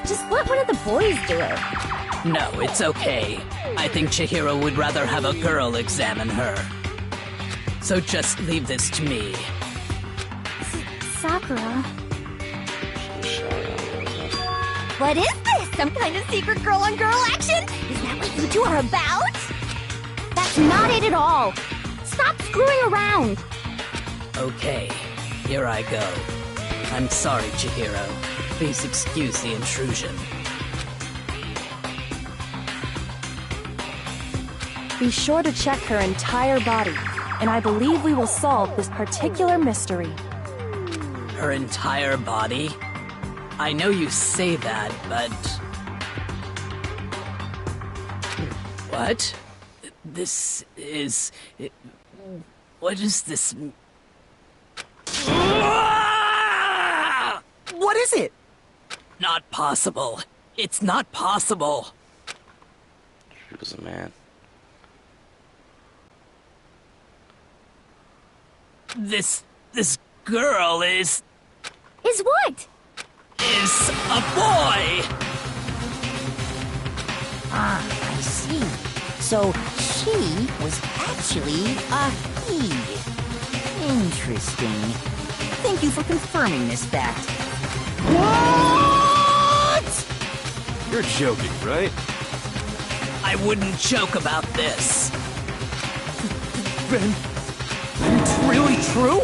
Just let one of the boys do it. No, it's okay. I think Chihiro would rather have a girl examine her. So just leave this to me. Sakura. What is this? Some kind of secret girl-on-girl action? Is that what you two are about? That's not it at all. Stop screwing around. Okay, here I go. I'm sorry, Chihiro. Please excuse the intrusion. Be sure to check her entire body, and I believe we will solve this particular mystery. Her entire body? I know you say that, but... What? This is... What is this... What is it? not possible. It's not possible. She was a man. This girl is what? Is a boy! Ah, I see. So she was actually a he. Interesting. Thank you for confirming this fact. What? You're joking, right? I wouldn't joke about this. Ben, it's really true?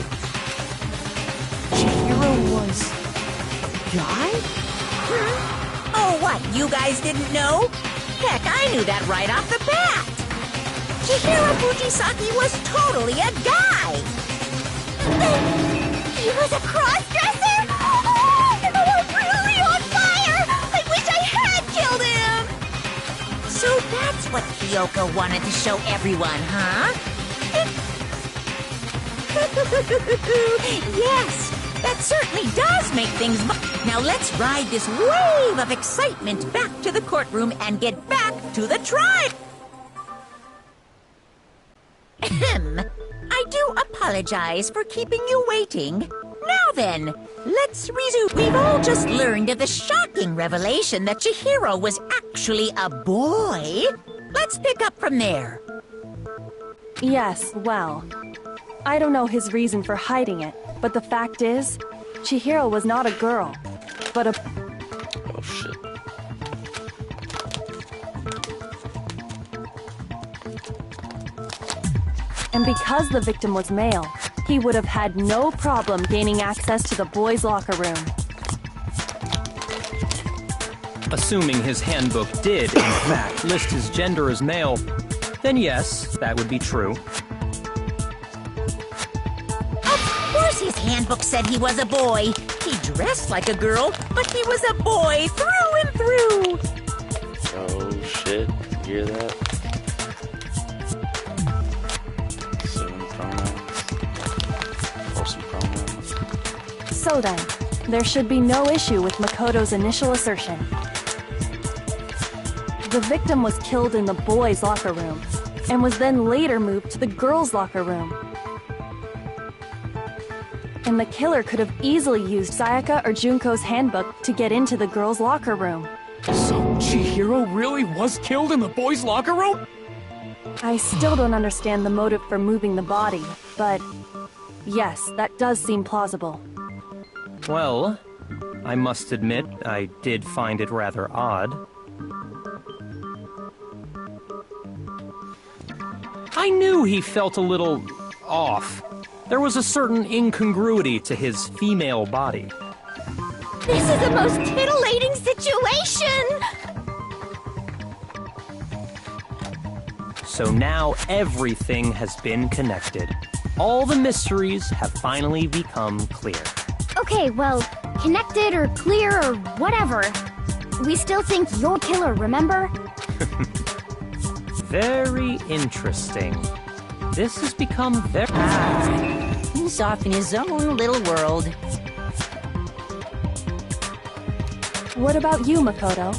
Chihiro was... guy? Oh, what? You guys didn't know? Heck, I knew that right off the bat. Chihiro Fujisaki was totally a guy. He was a cross-dresser? Oh, I'm really on fire! I wish I had killed him! So that's what Kyoko wanted to show everyone, huh? Yes, that certainly does make things... Now let's ride this wave of excitement back to the courtroom and get back to the trial. I do apologize for keeping you waiting. Now then, let's resume. We've all just learned of the shocking revelation that Chihiro was actually a boy. Let's pick up from there. Yes, well, I don't know his reason for hiding it, but the fact is, Chihiro was not a girl, but a... Oh, shit. And because the victim was male, he would have had no problem gaining access to the boys' locker room. Assuming his handbook did, in fact, list his gender as male, then yes, that would be true. Of course his handbook said he was a boy. He dressed like a girl, but he was a boy through and through. Oh, shit. You hear that? So then, there should be no issue with Makoto's initial assertion. The victim was killed in the boys' locker room, and was then later moved to the girls' locker room. And the killer could have easily used Sayaka or Junko's handbook to get into the girls' locker room. So Chihiro really was killed in the boys' locker room? I still don't understand the motive for moving the body, but yes, that does seem plausible. Well, I must admit, I did find it rather odd. I knew he felt a little off. There was a certain incongruity to his female body. This is the most titillating situation! So now everything has been connected. All the mysteries have finally become clear. Okay, well, connected or clear or whatever. We still think you're killer, remember? Very interesting. This has become very... He's off in his own little world. What about you, Makoto?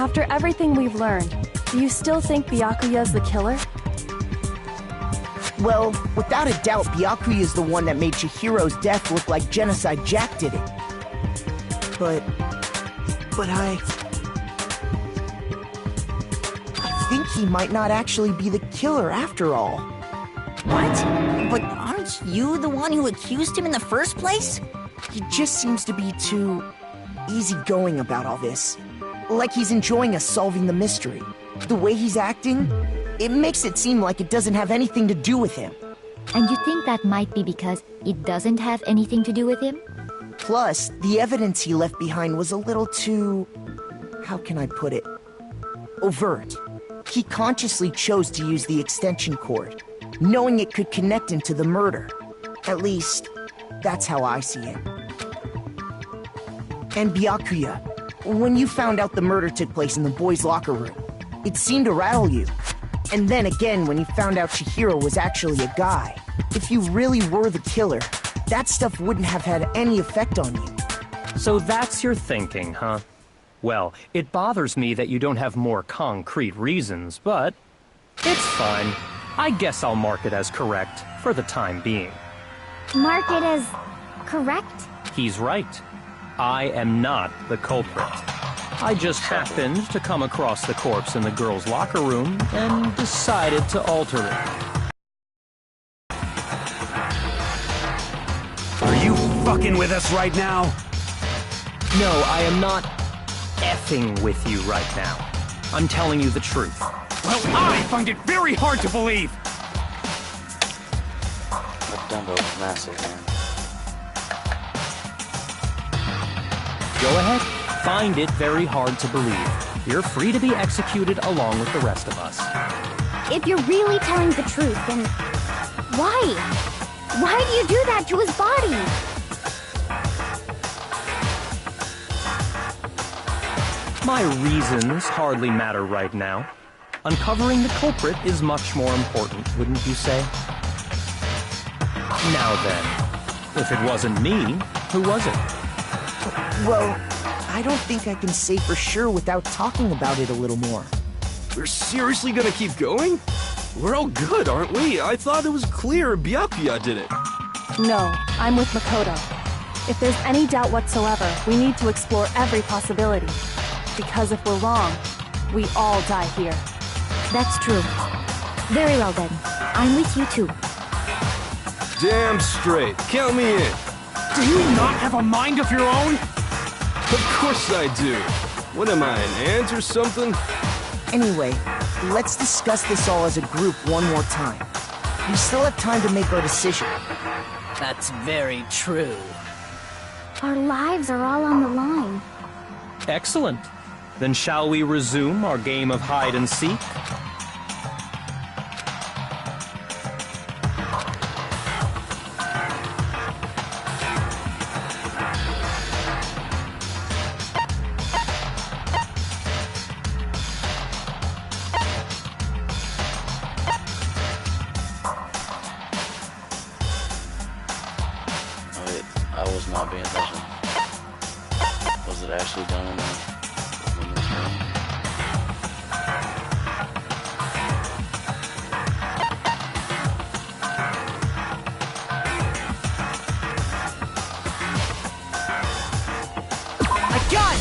After everything we've learned, do you still think Byakuya's the killer? Well, without a doubt, Byakuya is the one that made Chihiro's death look like Genocide Jack did it. But I think he might not actually be the killer after all. What? But aren't you the one who accused him in the first place? He just seems to be too easygoing about all this. Like he's enjoying us solving the mystery. The way he's acting, it makes it seem like it doesn't have anything to do with him. And you think that might be because it doesn't have anything to do with him? Plus, the evidence he left behind was a little too... how can I put it? Overt. He consciously chose to use the extension cord, knowing it could connect him to the murder. At least, that's how I see it. And Byakuya, when you found out the murder took place in the boys' locker room, it seemed to rattle you. And then again, when you found out Chihiro was actually a guy, if you really were the killer, that stuff wouldn't have had any effect on you. So that's your thinking, huh? Well, it bothers me that you don't have more concrete reasons, but it's fine. I guess I'll mark it as correct for the time being. Mark it as correct? He's right. I am not the culprit. I just happened to come across the corpse in the girls' locker room and decided to alter it. Are you fucking with us right now? No, I am not effing with you right now. I'm telling you the truth. Well, I find it very hard to believe! That dumbbell is massive, man. Go ahead. Find it very hard to believe. You're free to be executed along with the rest of us. If you're really telling the truth, then why? Why do you do that to his body? My reasons hardly matter right now. Uncovering the culprit is much more important, wouldn't you say? Now then, if it wasn't me, who was it? Well, I don't think I can say for sure without talking about it a little more. We're seriously gonna keep going? We're all good, aren't we? I thought it was clear Byakuya did it. No, I'm with Makoto. If there's any doubt whatsoever, we need to explore every possibility. Because if we're wrong, we all die here. That's true. Very well then. I'm with you too. Damn straight. Count me in. Do you not have a mind of your own? Of course I do. What am I, an ant or something? Anyway, let's discuss this all as a group one more time. We still have time to make our decision. That's very true. Our lives are all on the line. Excellent. Then shall we resume our game of hide and seek? Wait, I was not being attention. Was it actually done in this room? I got it!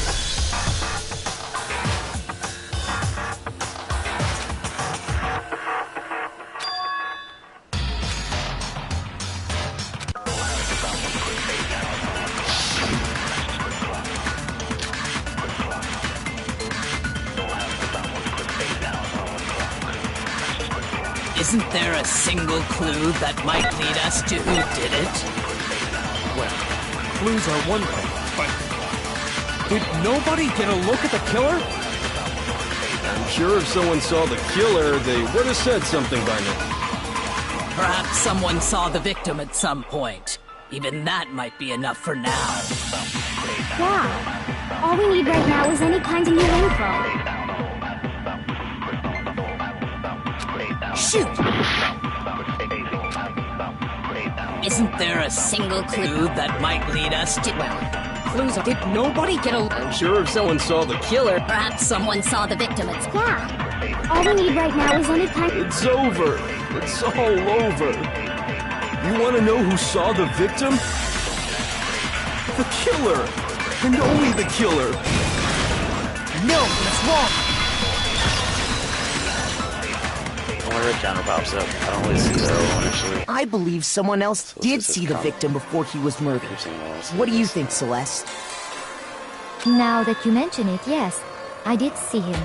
Isn't there a single clue that might lead us to who did it? Well, clues are one thing, but did nobody get a look at the killer? I'm sure if someone saw the killer, they would have said something by now. Perhaps someone saw the victim at some point. Even that might be enough for now. Yeah. All we need right now is any kind of new info. Shoot! Isn't there a single clue that might lead us to... Well, clues are... Did nobody get a... I'm sure if someone saw the killer... Perhaps someone saw the victim at... Yeah. All we need right now is any kind... It's over. It's all over. You want to know who saw the victim? The killer. And only the killer. No, it's wrong. Whenever a counter pops up, I don't really see the other one actually. I believe someone else So did this is see the common. victim before he was murdered. Keep seeing all this. What do you think, Celeste? Now that you mention it, yes. I did see him.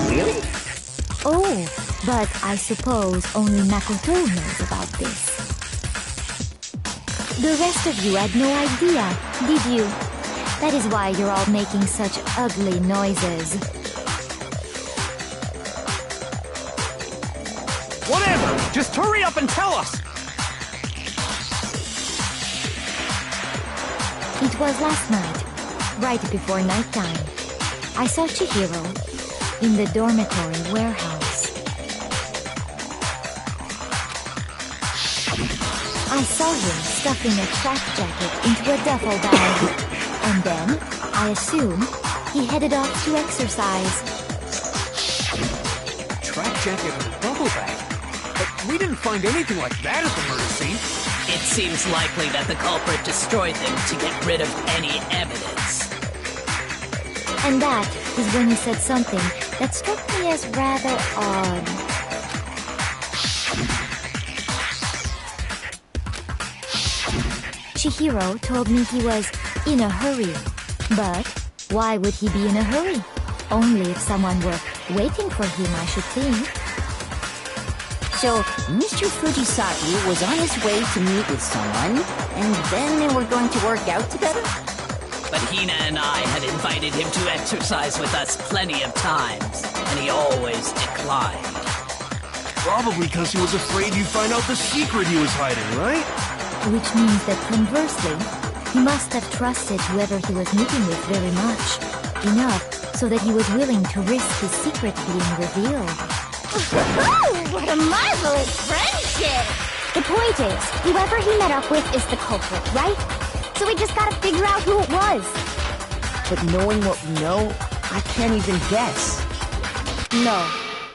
Really? Oh, but I suppose only Makoto knows about this. The rest of you had no idea, did you? That is why you're all making such ugly noises. Whatever! Just hurry up and tell us! It was last night, right before nighttime. I saw Chihiro in the dormitory warehouse. I saw him stuffing a track jacket into a duffel bag. And then, I assume, he headed off to exercise. Track jacket and a bubble bag? But we didn't find anything like that at the murder scene. It seems likely that the culprit destroyed them to get rid of any evidence. And that is when he said something that struck me as rather odd. Chihiro told me he was in a hurry. But why would he be in a hurry? Only if someone were waiting for him, I should think. So, Mr. Fujisaki was on his way to meet with someone, and then they were going to work out together? But Hina and I had invited him to exercise with us plenty of times, and he always declined. Probably because he was afraid you'd find out the secret he was hiding, right? Which means that conversely, he must have trusted whoever he was meeting with very much. Enough so that he was willing to risk his secret being revealed. What a marvelous friendship! The point is, whoever he met up with is the culprit, right? So we just gotta figure out who it was. But knowing what we know, I can't even guess. No.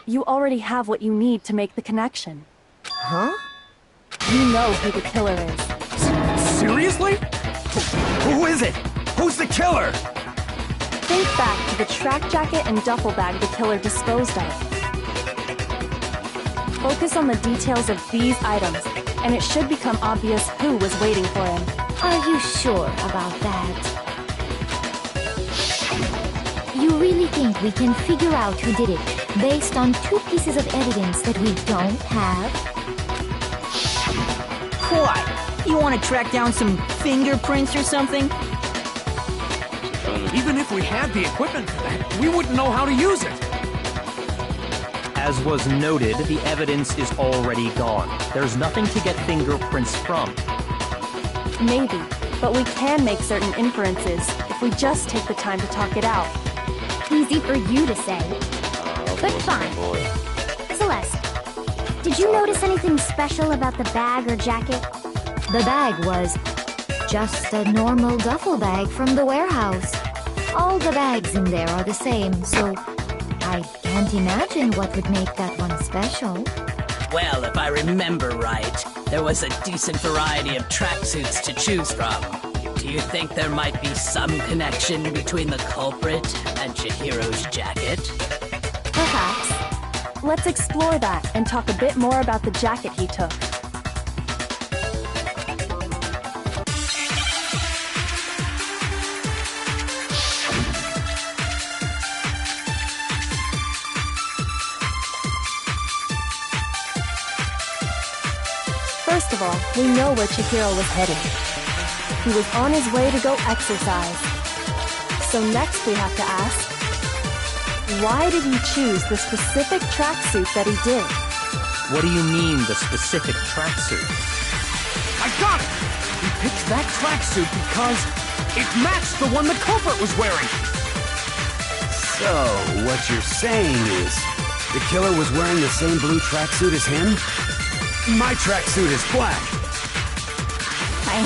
You already have what you need to make the connection. Huh? You know who the killer is. Seriously? Who is it? Who's the killer? Think back to the track jacket and duffel bag the killer disposed of. Focus on the details of these items, and it should become obvious who was waiting for him. Are you sure about that? You really think we can figure out who did it based on 2 pieces of evidence that we don't have? What? You want to track down some fingerprints or something? Even if we had the equipment for that, we wouldn't know how to use it. As was noted, the evidence is already gone. There's nothing to get fingerprints from. Maybe, but we can make certain inferences if we just take the time to talk it out. Easy for you to say. But fine. Celeste, did you notice anything special about the bag or jacket? The bag was just a normal duffel bag from the warehouse. All the bags in there are the same, so I can't imagine what would make that one special. Well, if I remember right, there was a decent variety of tracksuits to choose from. Do you think there might be some connection between the culprit and Chihiro's jacket? Perhaps. Let's explore that and talk a bit more about the jacket he took. First of all, we know where Chihiro was heading. He was on his way to go exercise. So next we have to ask, why did he choose the specific tracksuit that he did? What do you mean, the specific tracksuit? I got it! He picked that tracksuit because it matched the one the culprit was wearing. So, what you're saying is, the killer was wearing the same blue tracksuit as him? My tracksuit is black. I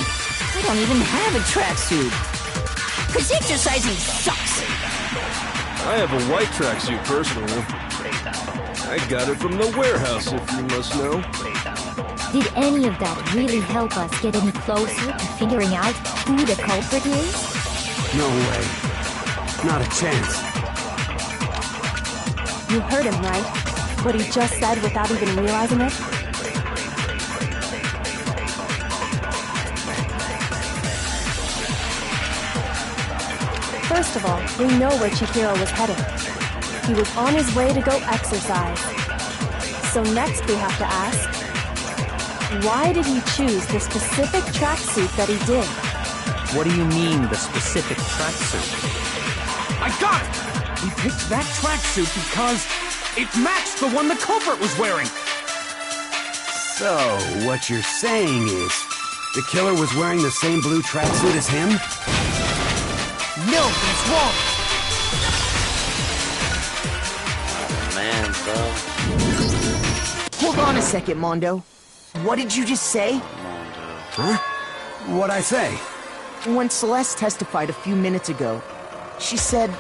don't even have a tracksuit. 'Cause exercising sucks. I have a white tracksuit personally. I got it from the warehouse, if you must know. Did any of that really help us get any closer to figuring out who the culprit is? No way. Not a chance. You heard him, right? What he just said without even realizing it? First of all, we know where Chihiro was heading. He was on his way to go exercise. So next we have to ask, why did he choose the specific tracksuit that he did? What do you mean, the specific tracksuit? I got it! He picked that tracksuit because it matched the one the culprit was wearing. So, what you're saying is, the killer was wearing the same blue tracksuit as him? No, that's wrong! Man, bro. Hold on a second, Mondo. What did you just say? Huh? What'd I say? When Celeste testified a few minutes ago, she said...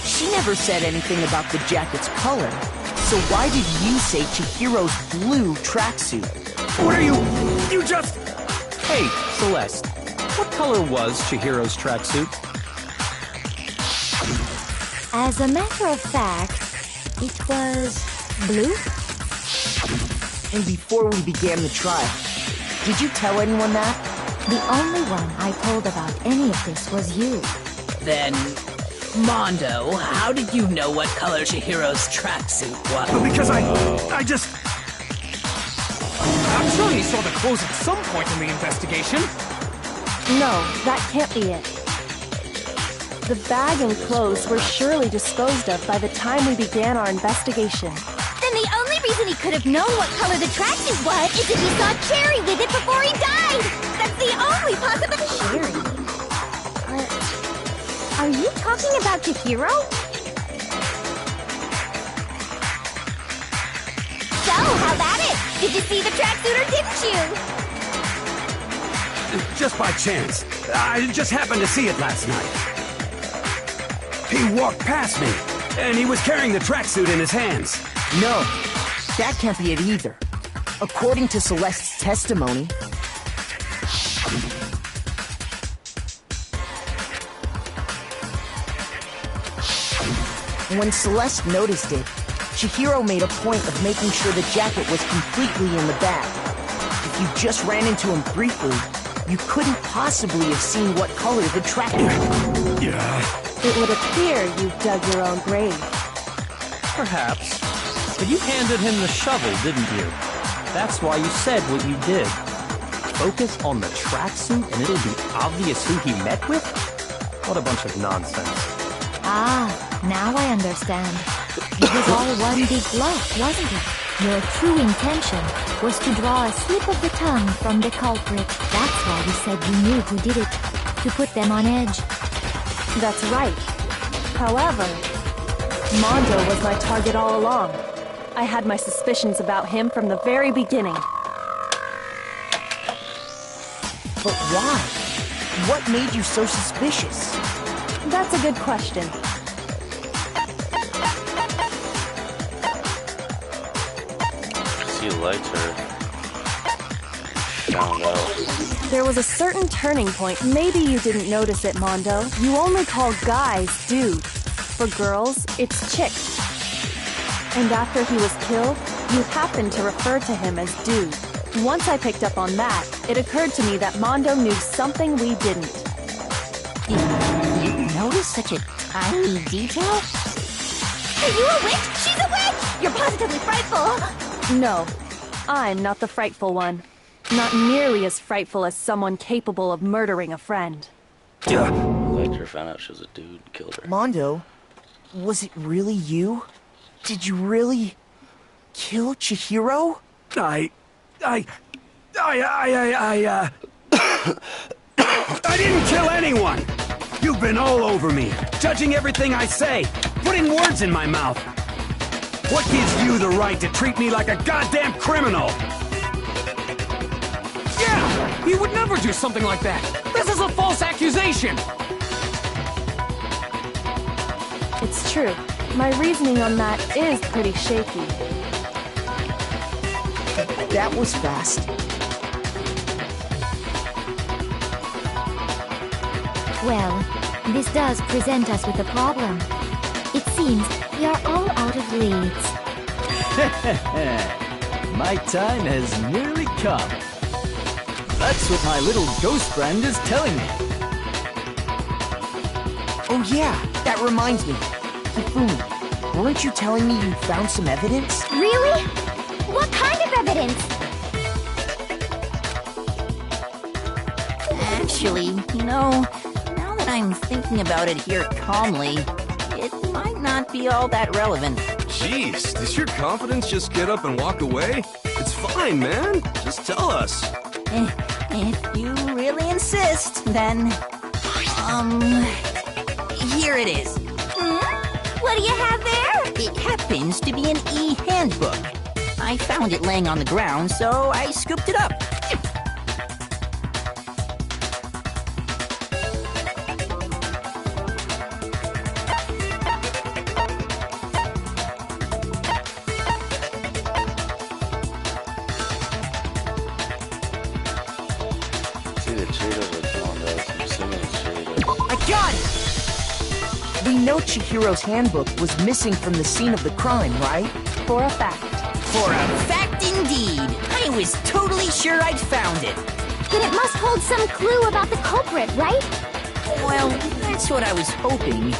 She never said anything about the jacket's color. So why did you say Chihiro's blue tracksuit? What are you... You just... Hey, Celeste. What color was Chihiro's tracksuit? As a matter of fact, it was blue? And before we began the trial, did you tell anyone that? The only one I told about any of this was you. Then, Mondo, how did you know what color Chihiro's tracksuit was? Because I just... I'm sure he saw the clothes at some point in the investigation. No, that can't be it. The bag and clothes were surely disposed of by the time we began our investigation. Then the only reason he could have known what color the tracksuit was is if he saw Cherry with it before he died! That's the only possible... Cherry? Are you talking about Chihiro? So, how about it? Did you see the tracksuit or didn't you? Just by chance. I just happened to see it last night. He walked past me, and he was carrying the tracksuit in his hands. No, that can't be it either. According to Celeste's testimony... When Celeste noticed it, Chihiro made a point of making sure the jacket was completely in the bag. If you just ran into him briefly, you couldn't possibly have seen what color the tracksuit... Yeah... It would appear you dug your own grave. Perhaps. But you handed him the shovel, didn't you? That's why you said what you did. Focus on the tracksuit and it'll be obvious who he met with? What a bunch of nonsense. Ah, now I understand. It was all one big bluff, wasn't it? Your true intention was to draw a slip of the tongue from the culprit. That's why you said you knew who did it. To put them on edge. That's right. However, Mondo was my target all along. I had my suspicions about him from the very beginning. But why? What made you so suspicious? That's a good question. He liked her. Found out. There was a certain turning point. Maybe you didn't notice it, Mondo. You only call guys dude. For girls, it's chick. And after he was killed, you happened to refer to him as dude. Once I picked up on that, it occurred to me that Mondo knew something we didn't. You noticed such a tiny detail? Are you a witch? She's a witch! You're positively frightful! No, I'm not the frightful one. Not nearly as frightful as someone capable of murdering a friend. Later found out she was a dude and killed her. Mondo, was it really you? Did you really kill Chihiro? I didn't kill anyone! You've been all over me, judging everything I say, putting words in my mouth. What gives you the right to treat me like a goddamn criminal? Yeah! He would never do something like that! This is a false accusation! It's true. My reasoning on that is pretty shaky. That was fast. Well, this does present us with a problem. It seems we are all out of leads. My time has nearly come. That's what my little ghost friend is telling me. Oh yeah, that reminds me. Hifumi, weren't you telling me you found some evidence? Really? What kind of evidence? Actually, you know, now that I'm thinking about it here calmly, it might not be all that relevant. Jeez, does your confidence just get up and walk away? It's fine, man. Just tell us. If you really insist, then... here it is. What do you have there? It happens to be an e-handbook. I found it laying on the ground, so I scooped it up. We know Chihiro's handbook was missing from the scene of the crime, right? For a fact. For a fact indeed. I was totally sure I'd found it. Then it must hold some clue about the culprit, right? Well, that's what I was hoping.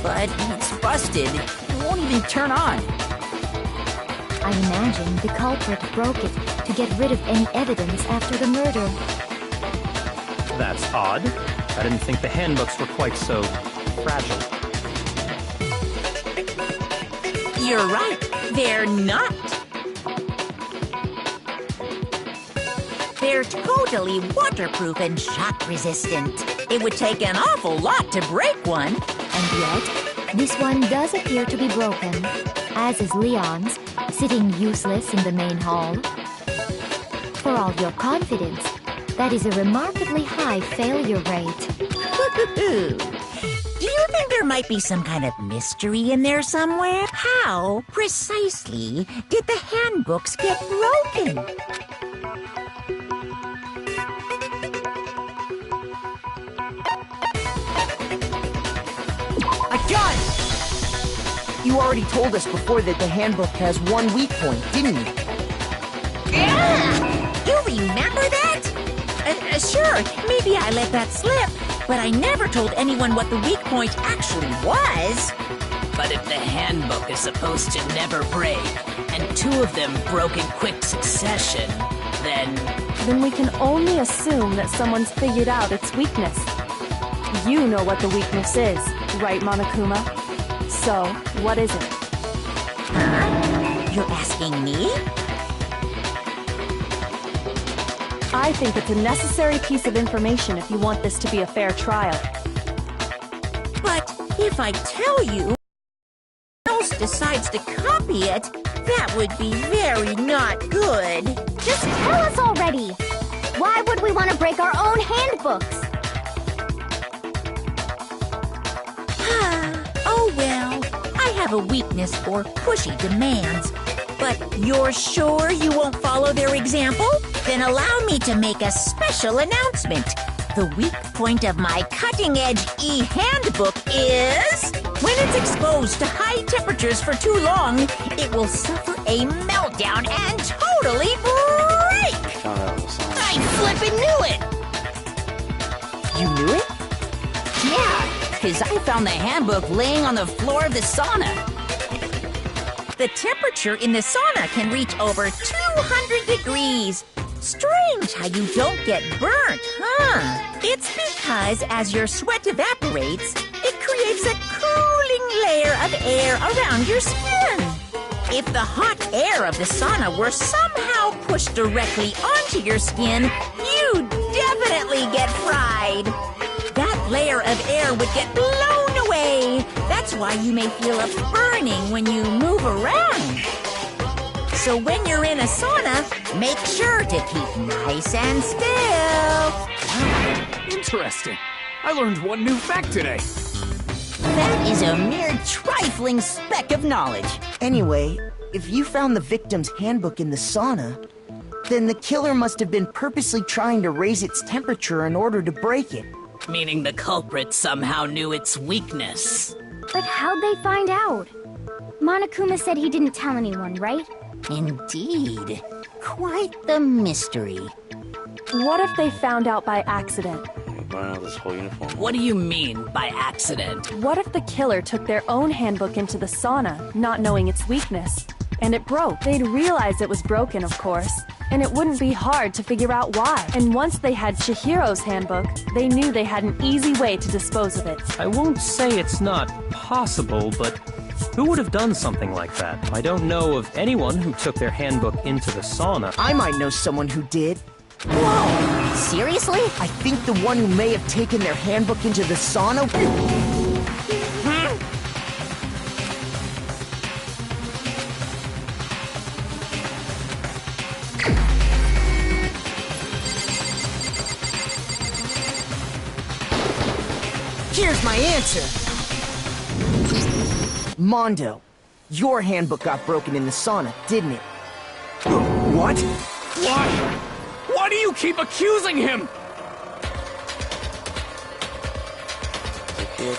But it's busted. It won't even turn on. I imagine the culprit broke it to get rid of any evidence after the murder. That's odd. I didn't think the handbooks were quite so fragile. You're right. They're not. They're totally waterproof and shock resistant. It would take an awful lot to break one. And yet, this one does appear to be broken, as is Leon's, sitting useless in the main hall. For all your confidence, that is a remarkably high failure rate. Do you think there might be some kind of mystery in there somewhere? How, precisely, did the handbooks get broken? I got it! You already told us before that the handbook has one weak point, didn't you? Yeah! You remember that? Sure, maybe I let that slip. But I never told anyone what the weak point actually was. But if the handbook is supposed to never break, and two of them broke in quick succession, then... Then we can only assume that someone's figured out its weakness. You know what the weakness is, right, Monokuma? So, what is it? Huh? You're asking me? I think it's a necessary piece of information if you want this to be a fair trial. But if I tell you, else decides to copy it, that would be very not good. Just tell us already! Why would we want to break our own handbooks? Oh well, I have a weakness for pushy demands. But you're sure you won't follow their example? Then allow me to make a special announcement. The weak point of my cutting-edge e-handbook is... when it's exposed to high temperatures for too long, it will suffer a meltdown and totally break! I flippin' knew it! You knew it? Yeah, because I found the handbook laying on the floor of the sauna. The temperature in the sauna can reach over 200 degrees. Strange how you don't get burnt, huh? It's because as your sweat evaporates, it creates a cooling layer of air around your skin. If the hot air of the sauna were somehow pushed directly onto your skin, you'd definitely get fried. That layer of air would get blown away. That's why you may feel a burning when you move around. So when you're in a sauna, make sure to keep nice and still. Interesting. I learned one new fact today. That is a mere trifling speck of knowledge. Anyway, if you found the victim's handbook in the sauna, then the killer must have been purposely trying to raise its temperature in order to break it. Meaning the culprit somehow knew its weakness. But how'd they find out? Monokuma said he didn't tell anyone, right? Indeed. Quite the mystery. What if they found out by accident? This whole uniform. What do you mean by accident? What if the killer took their own handbook into the sauna, not knowing its weakness, and it broke? They'd realize it was broken, of course, and it wouldn't be hard to figure out why. And once they had Chihiro's handbook, they knew they had an easy way to dispose of it. I won't say it's not possible, but who would have done something like that? I don't know of anyone who took their handbook into the sauna. I might know someone who did. Whoa! Seriously? I think the one who may have taken their handbook into the sauna... Here's my answer! Mondo, your handbook got broken in the sauna, didn't it? What? Why? Why do you keep accusing him?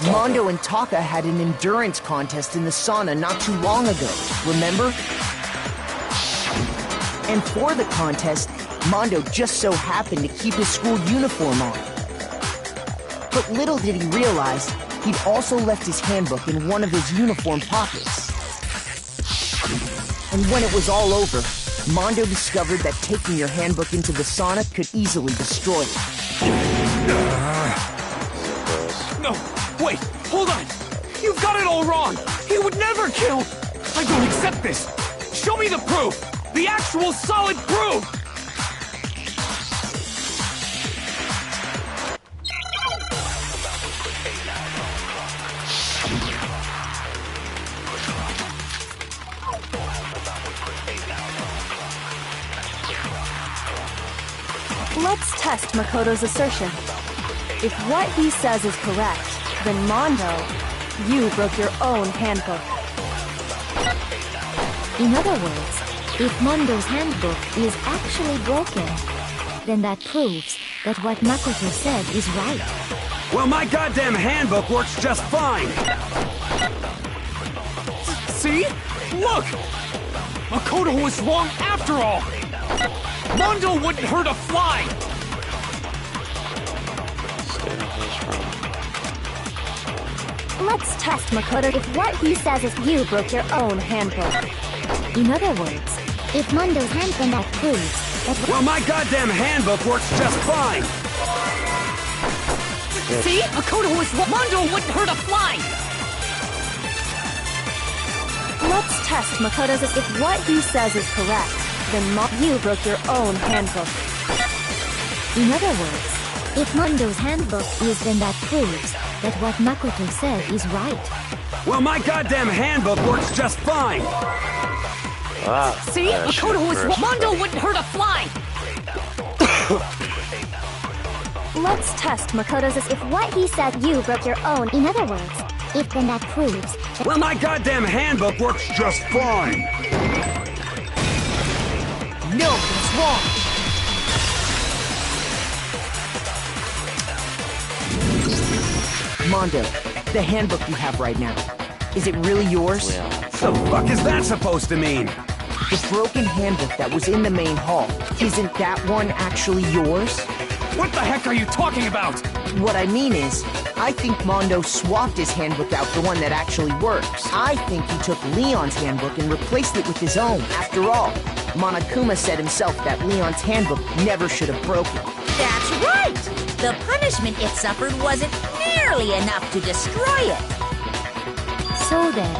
Mondo and Taka had an endurance contest in the sauna not too long ago, remember? And for the contest, Mondo just so happened to keep his school uniform on. But little did he realize, he'd also left his handbook in one of his uniform pockets. And when it was all over, Mondo discovered that taking your handbook into the sauna could easily destroy it. No, wait, hold on! You've got it all wrong! He would never kill! I don't accept this! Show me the proof! The actual solid proof! Let's test Makoto's assertion. If what he says is correct, then Mondo, you broke your own handbook. In other words, if Mondo's handbook is actually broken, then that proves that what Makoto said is right. Well, my goddamn handbook works just fine! See? Look! Makoto was wrong after all! Mondo wouldn't hurt a fly! Let's test Makoto if what he says is you broke your own handbook. In other words, if Mondo's handbook that proves that... Well, my goddamn handbook works just fine! See? Makoto was wrong! Mondo wouldn't hurt a fly! Let's test Makoto's if what he says is correct, then you broke your own handbook. In other words, if Mondo's handbook is, then that proves that what Makoto said is right. Well, my goddamn handbook works just fine! See? Makoto was wrong! Mondo wouldn't hurt a fly! Let's test Makoto's If what he said you broke your own. In other words, if then that proves... Well, my goddamn handbook works just fine! No, that's wrong! Mondo, the handbook you have right now, is it really yours? The fuck is that supposed to mean? The broken handbook that was in the main hall, isn't that one actually yours? What the heck are you talking about? What I mean is, I think Mondo swapped his handbook out for one that actually works. I think he took Leon's handbook and replaced it with his own. After all, Monokuma said himself that Leon's handbook never should have broken. That's right! The punishment it suffered wasn't nearly enough to destroy it. So then,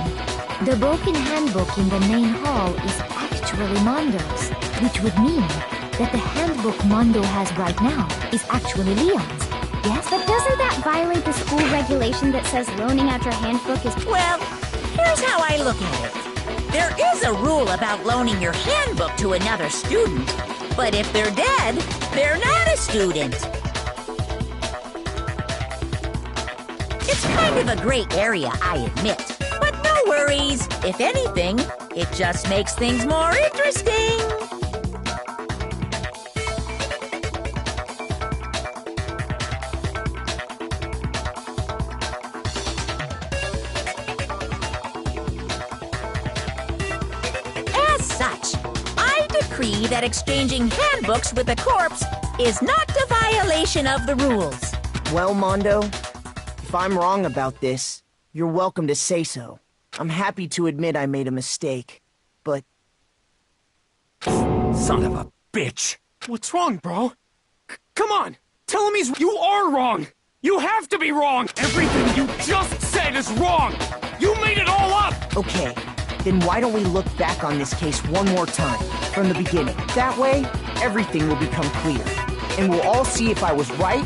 the broken handbook in the main hall is actually Mondo's, which would mean that the handbook Mondo has right now is actually Leon's. Yes? But doesn't that violate the school regulation that says loaning out your handbook is... Well, here's how I look at it. There is a rule about loaning your handbook to another student, but if they're dead, they're not a student. It's kind of a gray area, I admit. But no worries. If anything, it just makes things more interesting. As such, I decree that exchanging handbooks with a corpse is not a violation of the rules. Well, Mondo, if I'm wrong about this, you're welcome to say so. I'm happy to admit I made a mistake, but... Son of a bitch! What's wrong, bro? Come on! Tell him you are wrong! You have to be wrong! Everything you just said is wrong! You made it all up! Okay, then why don't we look back on this case one more time, from the beginning? That way, everything will become clear. And we'll all see if I was right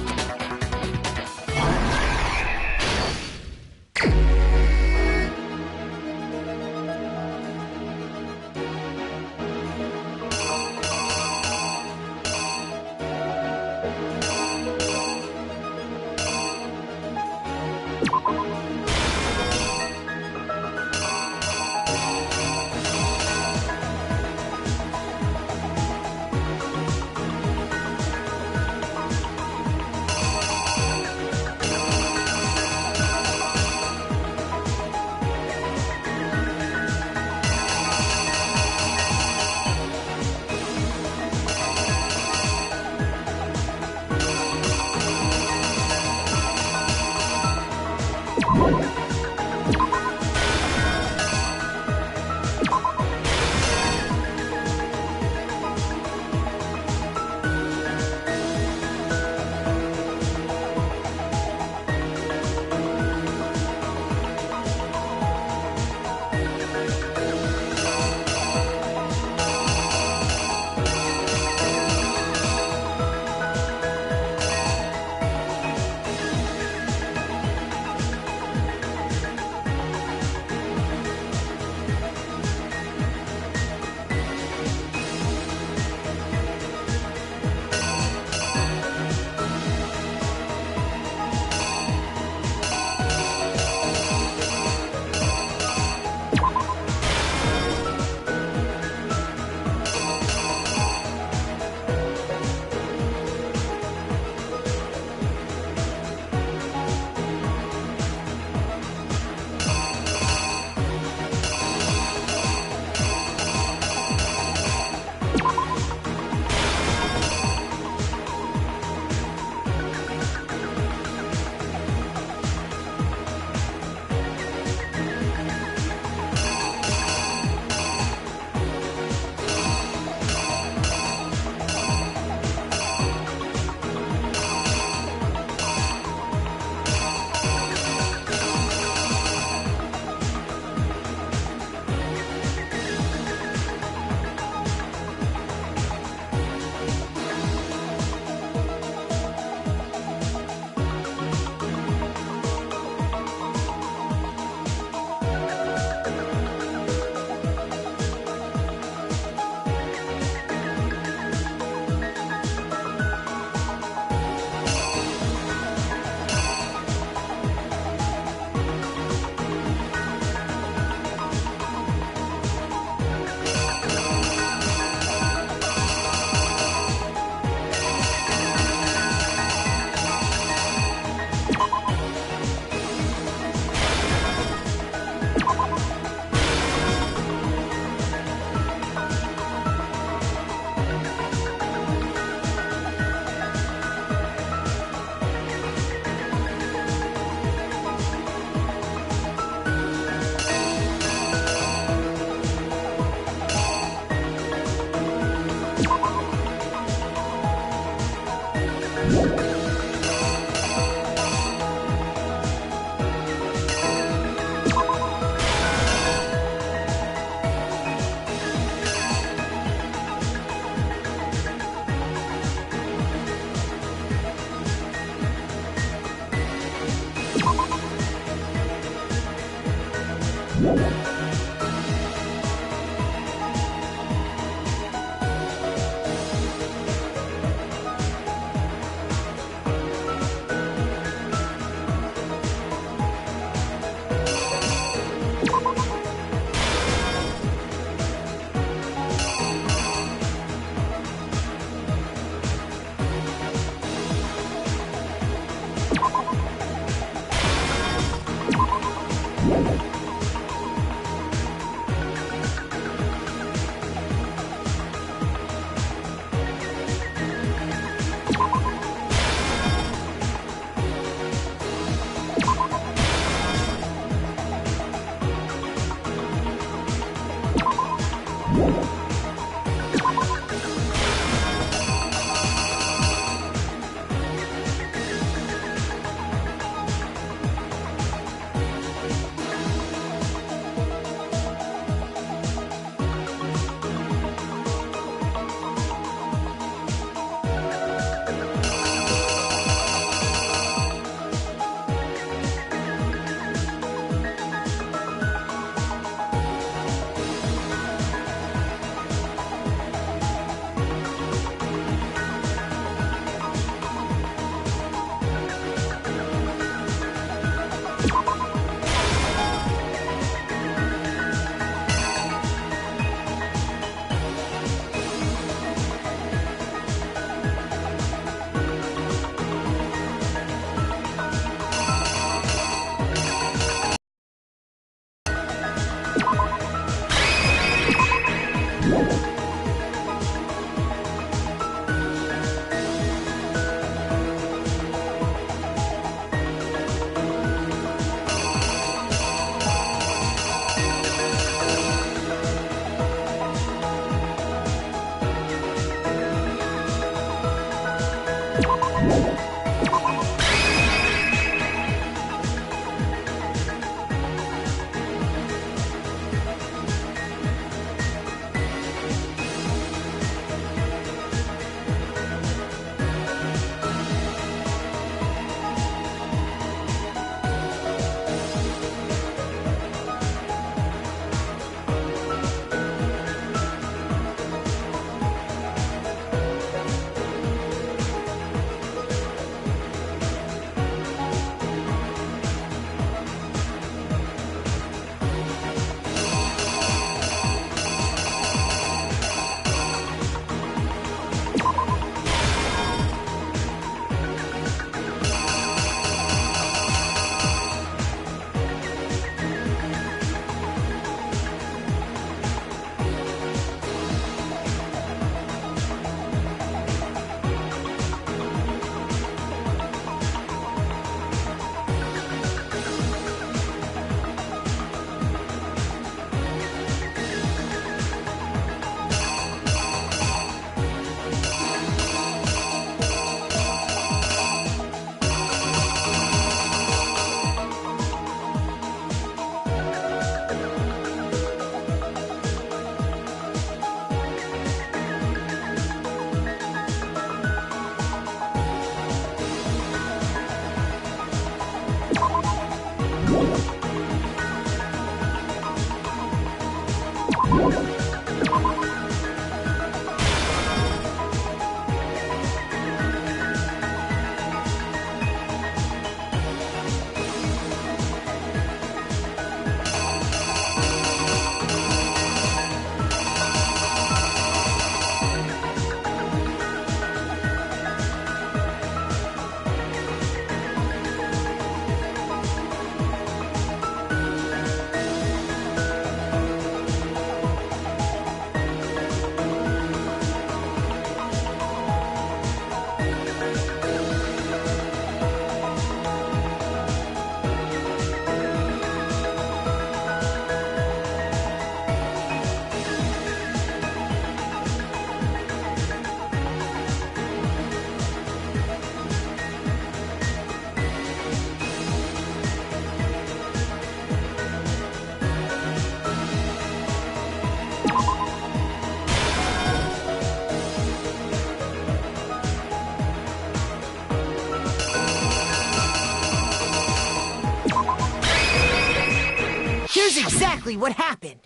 Here's exactly what happened.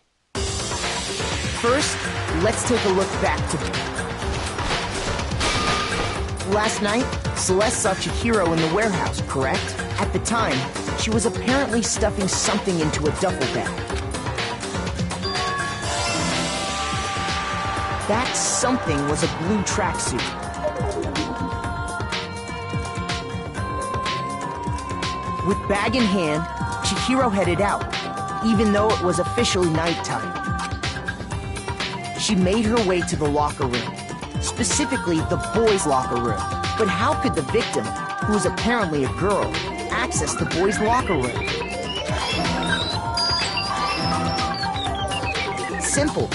First, let's take a look back to... Last night, Celeste saw Chihiro in the warehouse, correct? At the time, she was apparently stuffing something into a duffel bag. That something was a blue tracksuit. With bag in hand, Chihiro headed out, even though it was officially nighttime. She made her way to the locker room, specifically the boys' locker room. But how could the victim, who was apparently a girl, access the boys' locker room? Simple.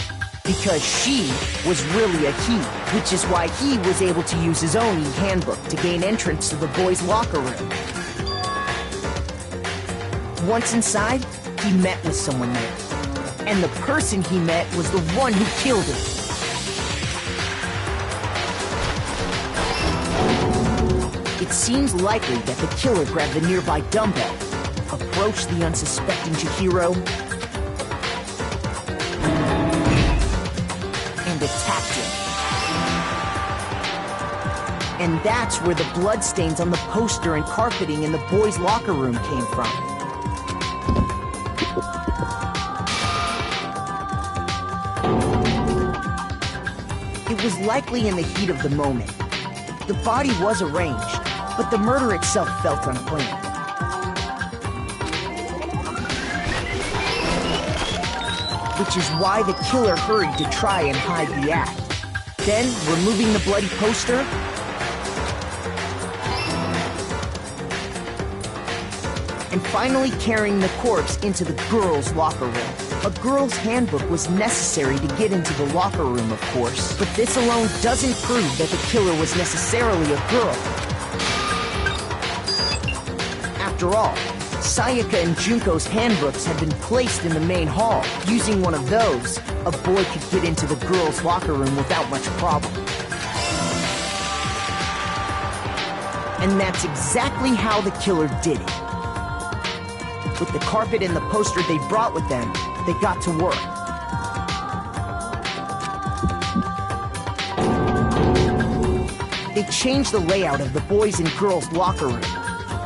Because she was really a he, which is why he was able to use his own e-handbook to gain entrance to the boys' locker room. Once inside, he met with someone there. And the person he met was the one who killed him. It seems likely that the killer grabbed the nearby dumbbell, approached the unsuspecting Chihiro, and attacked him. And that's where the bloodstains on the poster and carpeting in the boys' locker room came from. It was likely in the heat of the moment. The body was arranged, but the murder itself felt unplanned. Which is why the killer hurried to try and hide the act. Then, removing the bloody poster, and finally carrying the corpse into the girls' locker room. A girl's handbook was necessary to get into the locker room, of course, but this alone doesn't prove that the killer was necessarily a girl. After all, Sayaka and Junko's handbooks had been placed in the main hall. Using one of those, a boy could get into the girls' locker room without much problem. And that's exactly how the killer did it. With the carpet and the poster they brought with them, they got to work. They changed the layout of the boys' and girls' locker room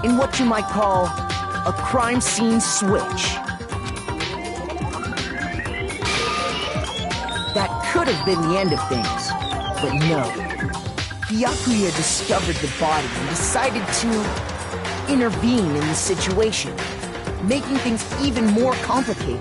in what you might call a crime scene switch. That could have been the end of things, but no. Byakuya discovered the body and decided to intervene in the situation, making things even more complicated.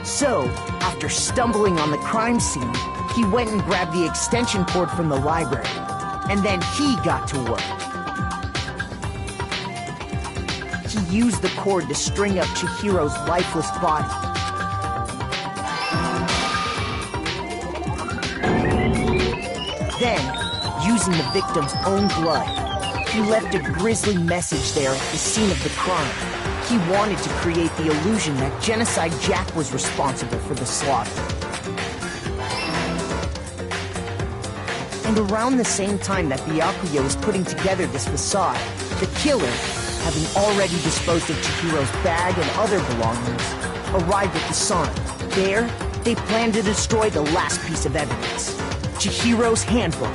So, after stumbling on the crime scene, he went and grabbed the extension cord from the library, and then he got to work. He used the cord to string up Chihiro's lifeless body. using the victim's own blood. He left a grisly message there at the scene of the crime. He wanted to create the illusion that Genocide Jack was responsible for the slaughter. And around the same time that Byakuya was putting together this facade, the killer, having already disposed of Chihiro's bag and other belongings, arrived at the sauna. There, they planned to destroy the last piece of evidence, Chihiro's handbook.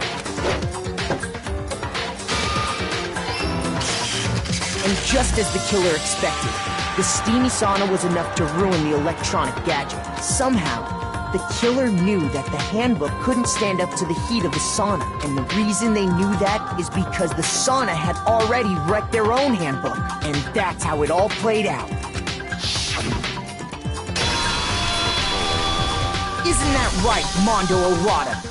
And just as the killer expected, the steamy sauna was enough to ruin the electronic gadget. Somehow, the killer knew that the handbook couldn't stand up to the heat of the sauna. And the reason they knew that is because the sauna had already wrecked their own handbook. And that's how it all played out. Isn't that right, Mondo Owada?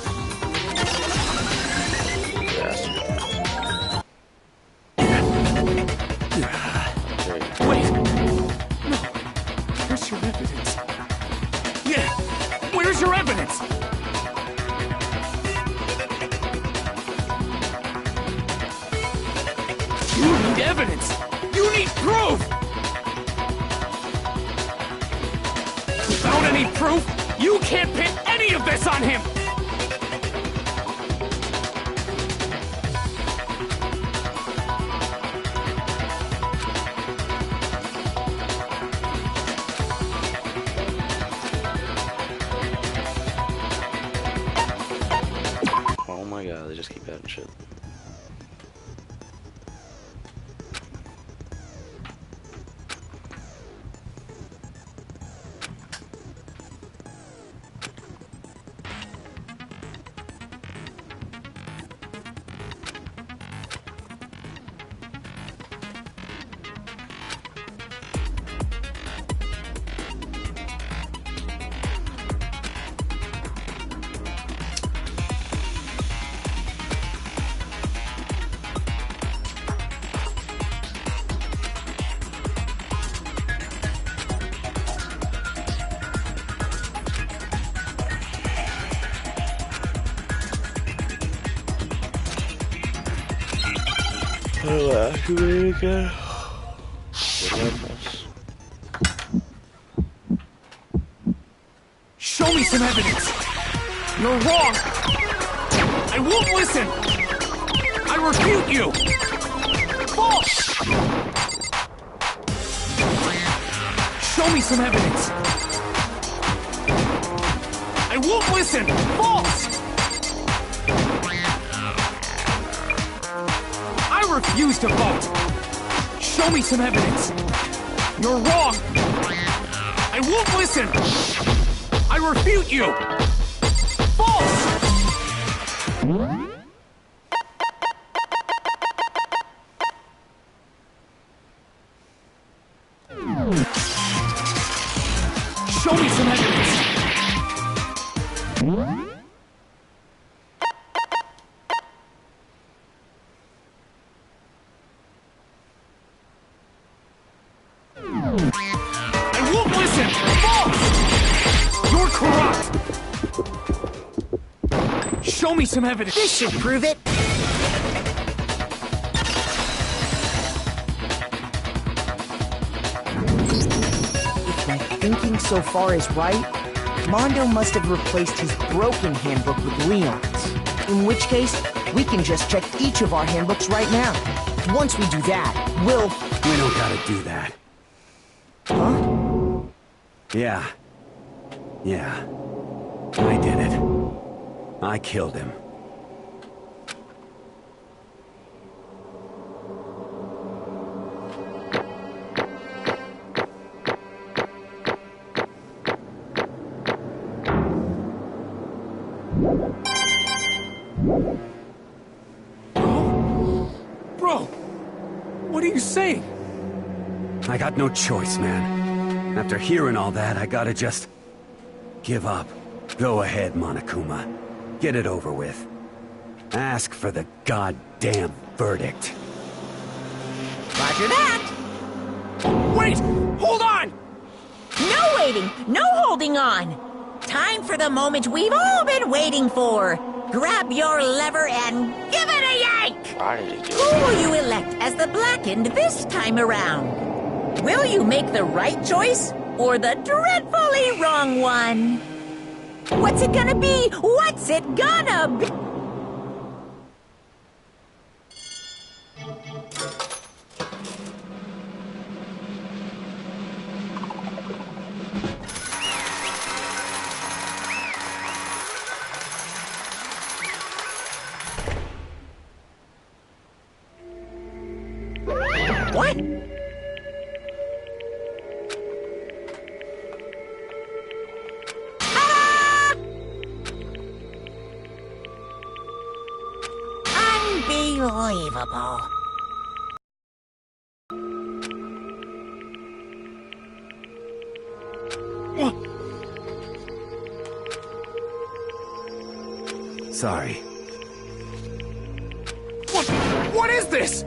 Wait! No! Where's your evidence? Yeah! Where's your evidence? You need evidence! You need proof! Without any proof, you can't pin any of this on him! Oh my god, they just keep adding shit. Again. Show me some evidence! You're wrong! I won't listen! I refute you! False! Show me some evidence! I won't listen! False! I refuse to vote! Show me some evidence! You're wrong! I won't listen! I refute you! False! Show me some evidence! I won't listen! False! You're corrupt! Show me some evidence! This should prove it! If my thinking so far is right, Mondo must have replaced his broken handbook with Leon's. In which case, we can just check each of our handbooks right now. Once we do that, we'll... We don't gotta do that. Huh? Yeah. I did it. I killed him. Bro! What are you saying? I got no choice, man. After hearing all that, I gotta just... give up. Go ahead, Monokuma. Get it over with. Ask for the goddamn verdict. Roger that! Wait! Hold on! No waiting! No holding on! Time for the moment we've all been waiting for! grab your lever and give it a yank! Why did he do Who will you elect as the Blackened this time around? Will you make the right choice or the dreadfully wrong one? What's it gonna be? What's it gonna be? What? Unbelievable. Sorry. What is this?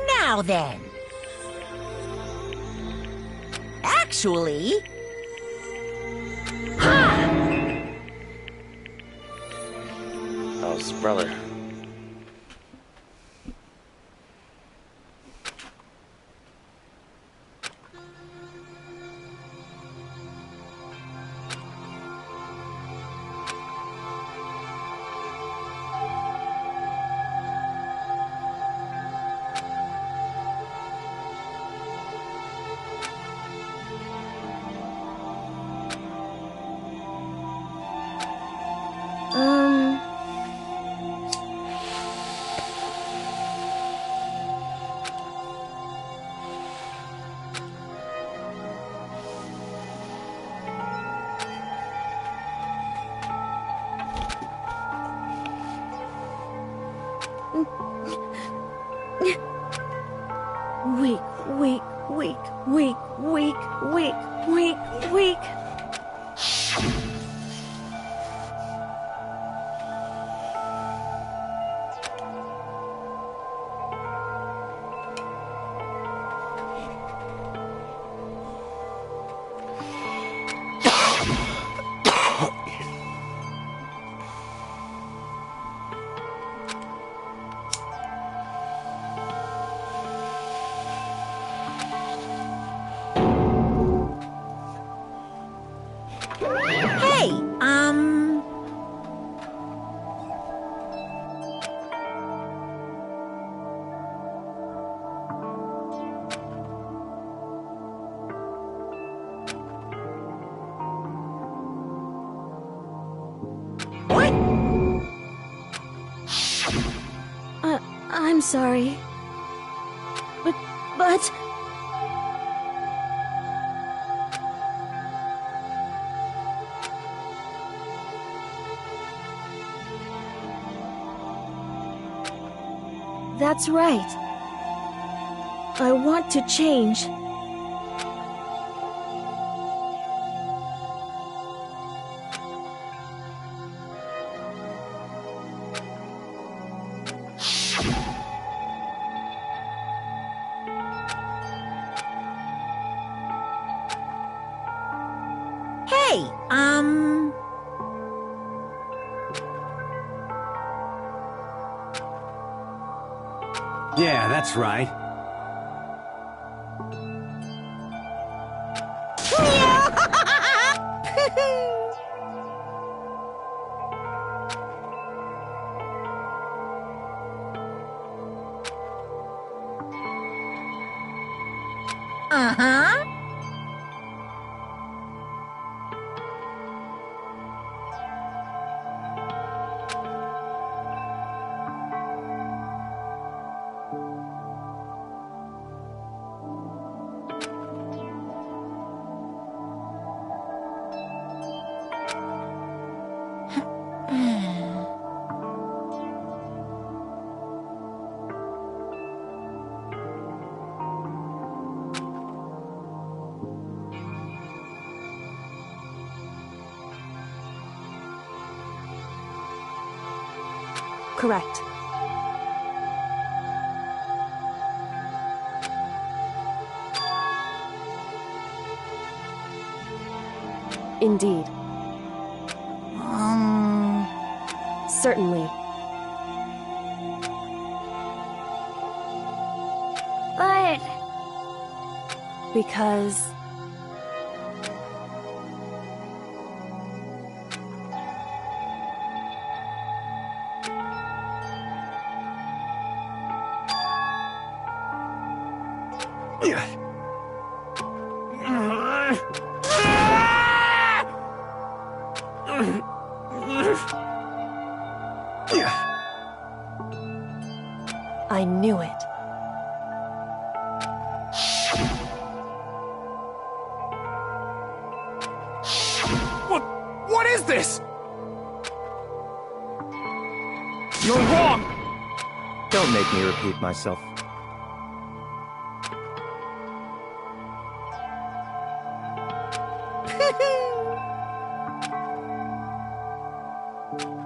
Now then. Actually... That was his brother. Weak. I'm sorry. But... That's right. I want to change. Yeah, that's right. Uh-huh. Correct. Indeed. Certainly. But... Because... I knew it. What is this? You're wrong! Don't make me repeat myself.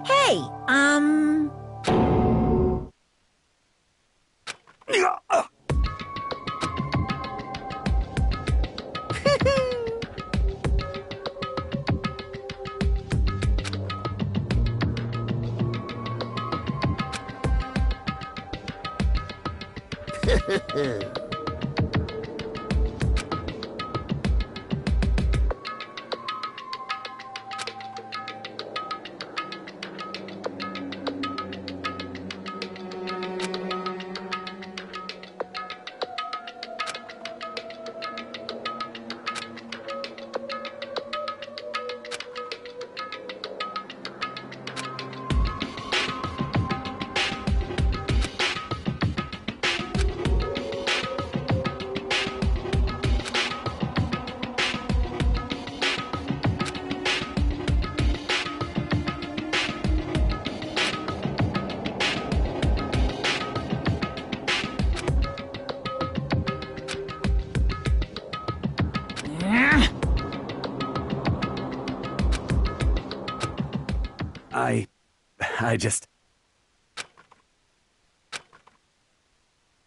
Hey, I just...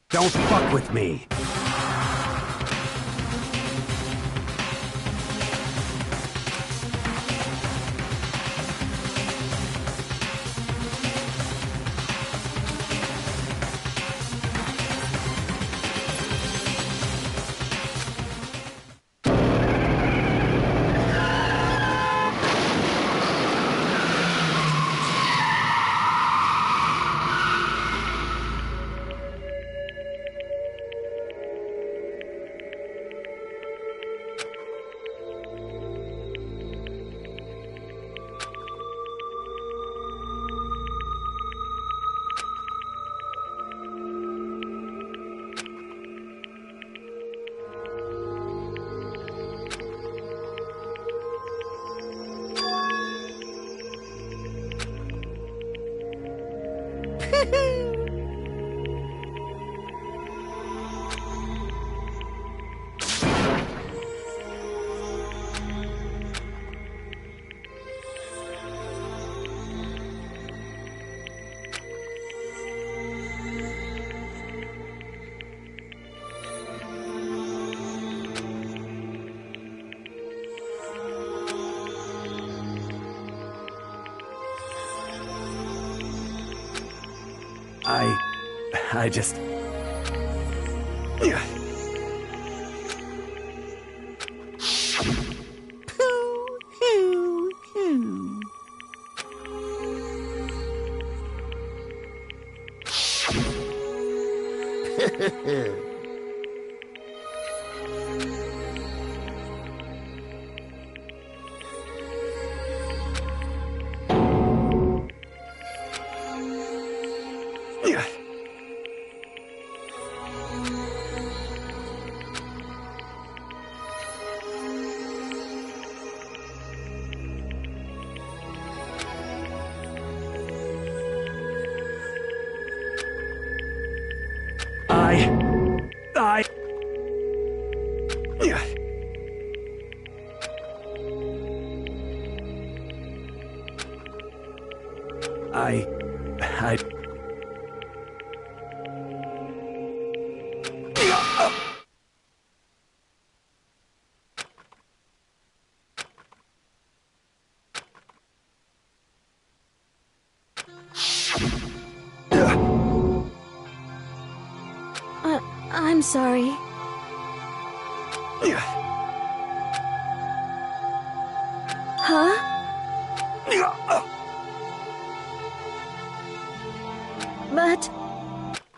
Don't fuck with me! I just... I'm sorry. Huh? But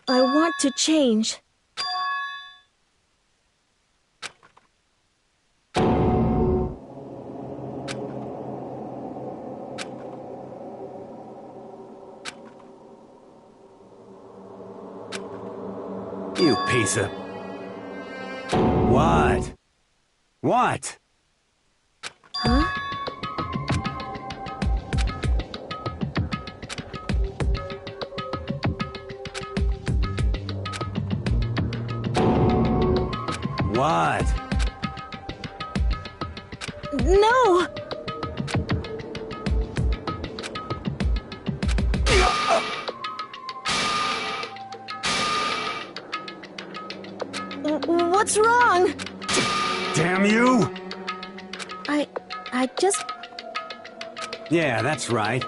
I want to change. You piece of... What? What? Huh? What? No! What's wrong? Damn you! I just... Yeah, that's right.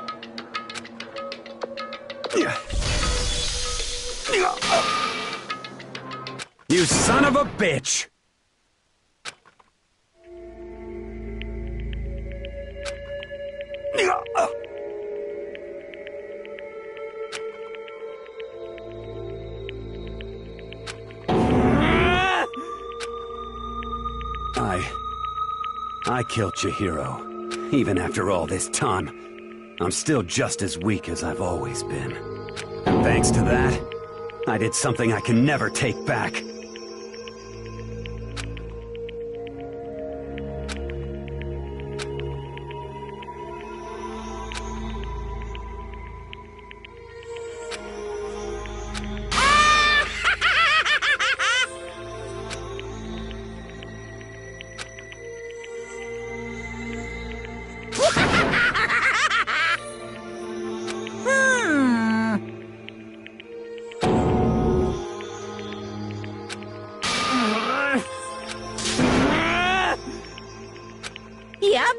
You son of a bitch! I killed Chihiro. Even after all this time, I'm still just as weak as I've always been. And thanks to that, I did something I can never take back. Yep.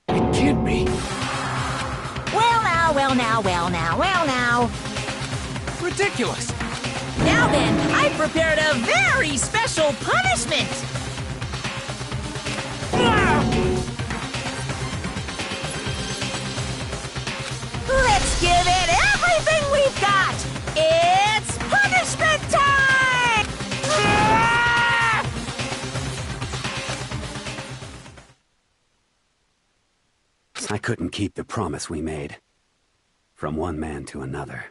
It can't be. Well now, well now, well now, well now. Ridiculous. Now then, I prepared a very special punishment. Let's give it everything we've got. It's punishment time! I couldn't keep the promise we made. From one man to another.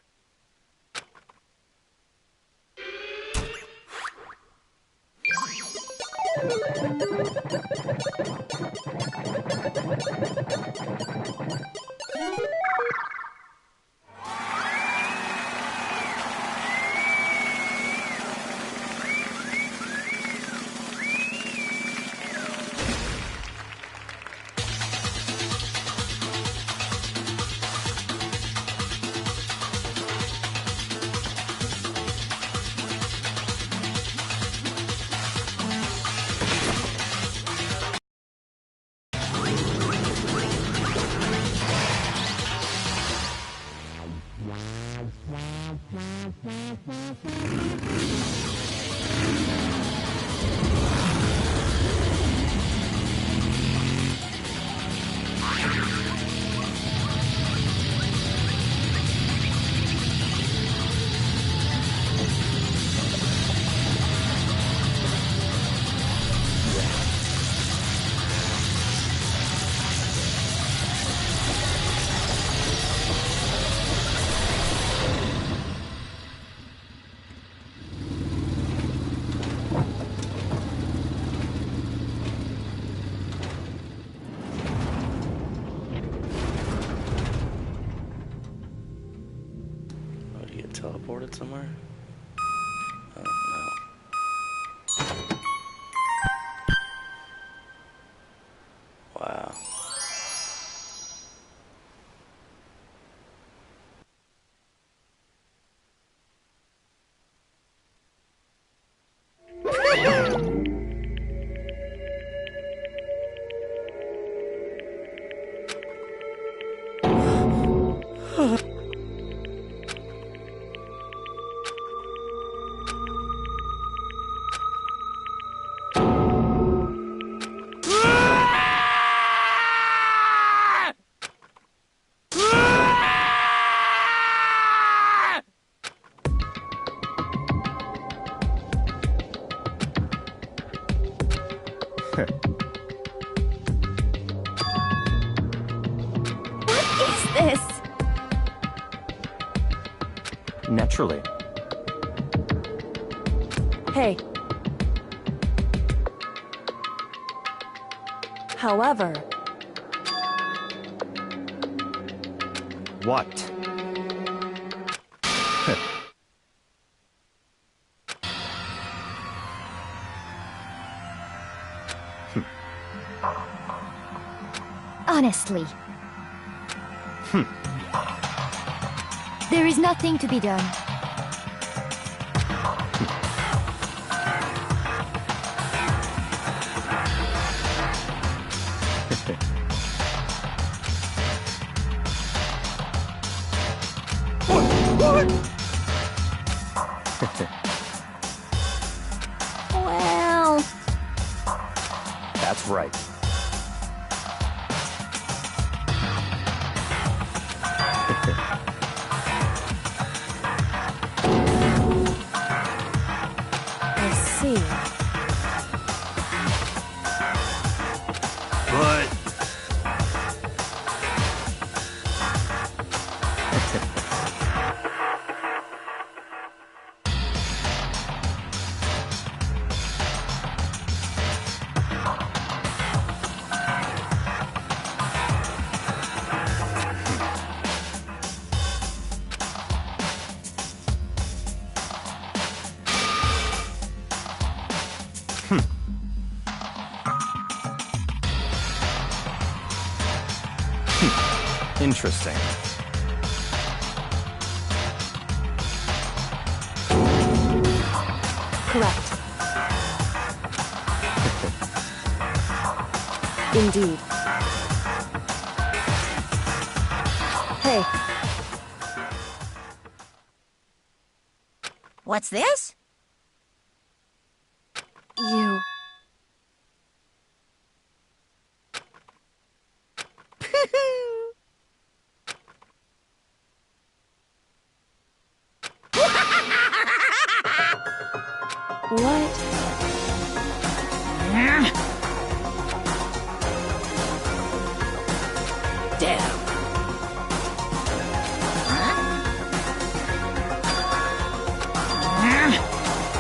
Teleported somewhere? Oh, no. Wow. is this? Naturally. Hey. However... What? Honestly. There is nothing to be done. Well... That's right. I see. But... Interesting. Correct. Indeed. Hey. What's this? You... What? Damn.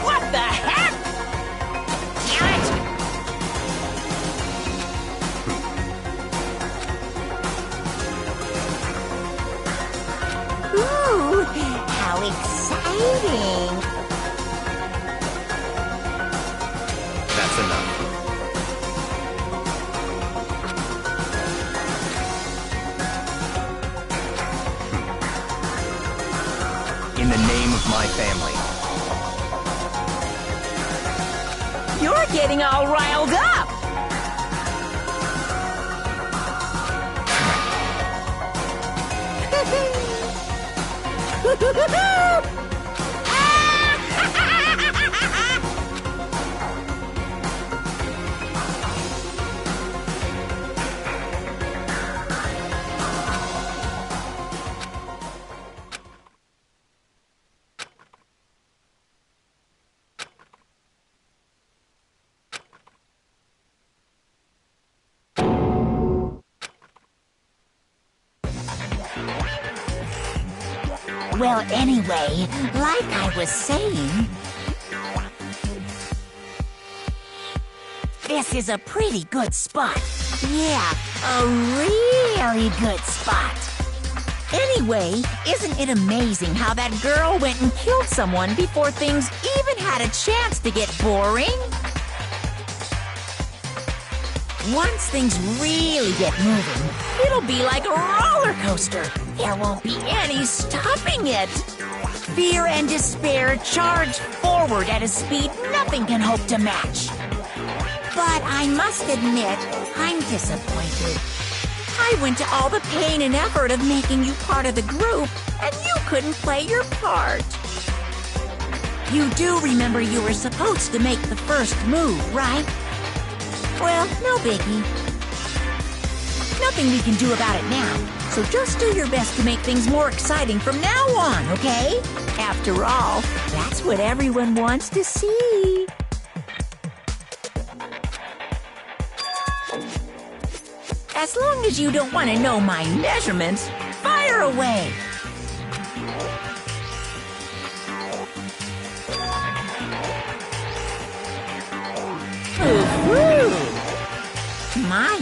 What the heck? Damn it! Ooh, how exciting! That's enough. In the name of my family. You're getting all riled up! Well, anyway, like I was saying, this is a pretty good spot. Yeah, a really good spot. Anyway, isn't it amazing how that girl went and killed someone before things even had a chance to get boring? Once things really get moving, it'll be like a roller coaster. There won't be any stopping it. Fear and despair charge forward at a speed nothing can hope to match. But I must admit, I'm disappointed. I went to all the pain and effort of making you part of the group, and you couldn't play your part. You do remember you were supposed to make the first move, right? Well, no biggie. Nothing we can do about it now, so just do your best to make things more exciting from now on, okay? After all, that's what everyone wants to see. As long as you don't want to know my measurements, fire away! My,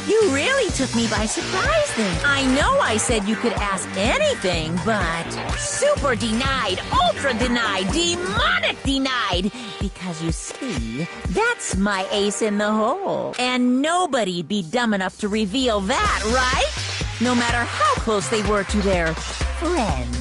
you really took me by surprise there. I know I said you could ask anything, but super denied, ultra denied, demonic denied. Because you see, that's my ace in the hole. And nobody'd be dumb enough to reveal that, right? No matter how close they were to their friends.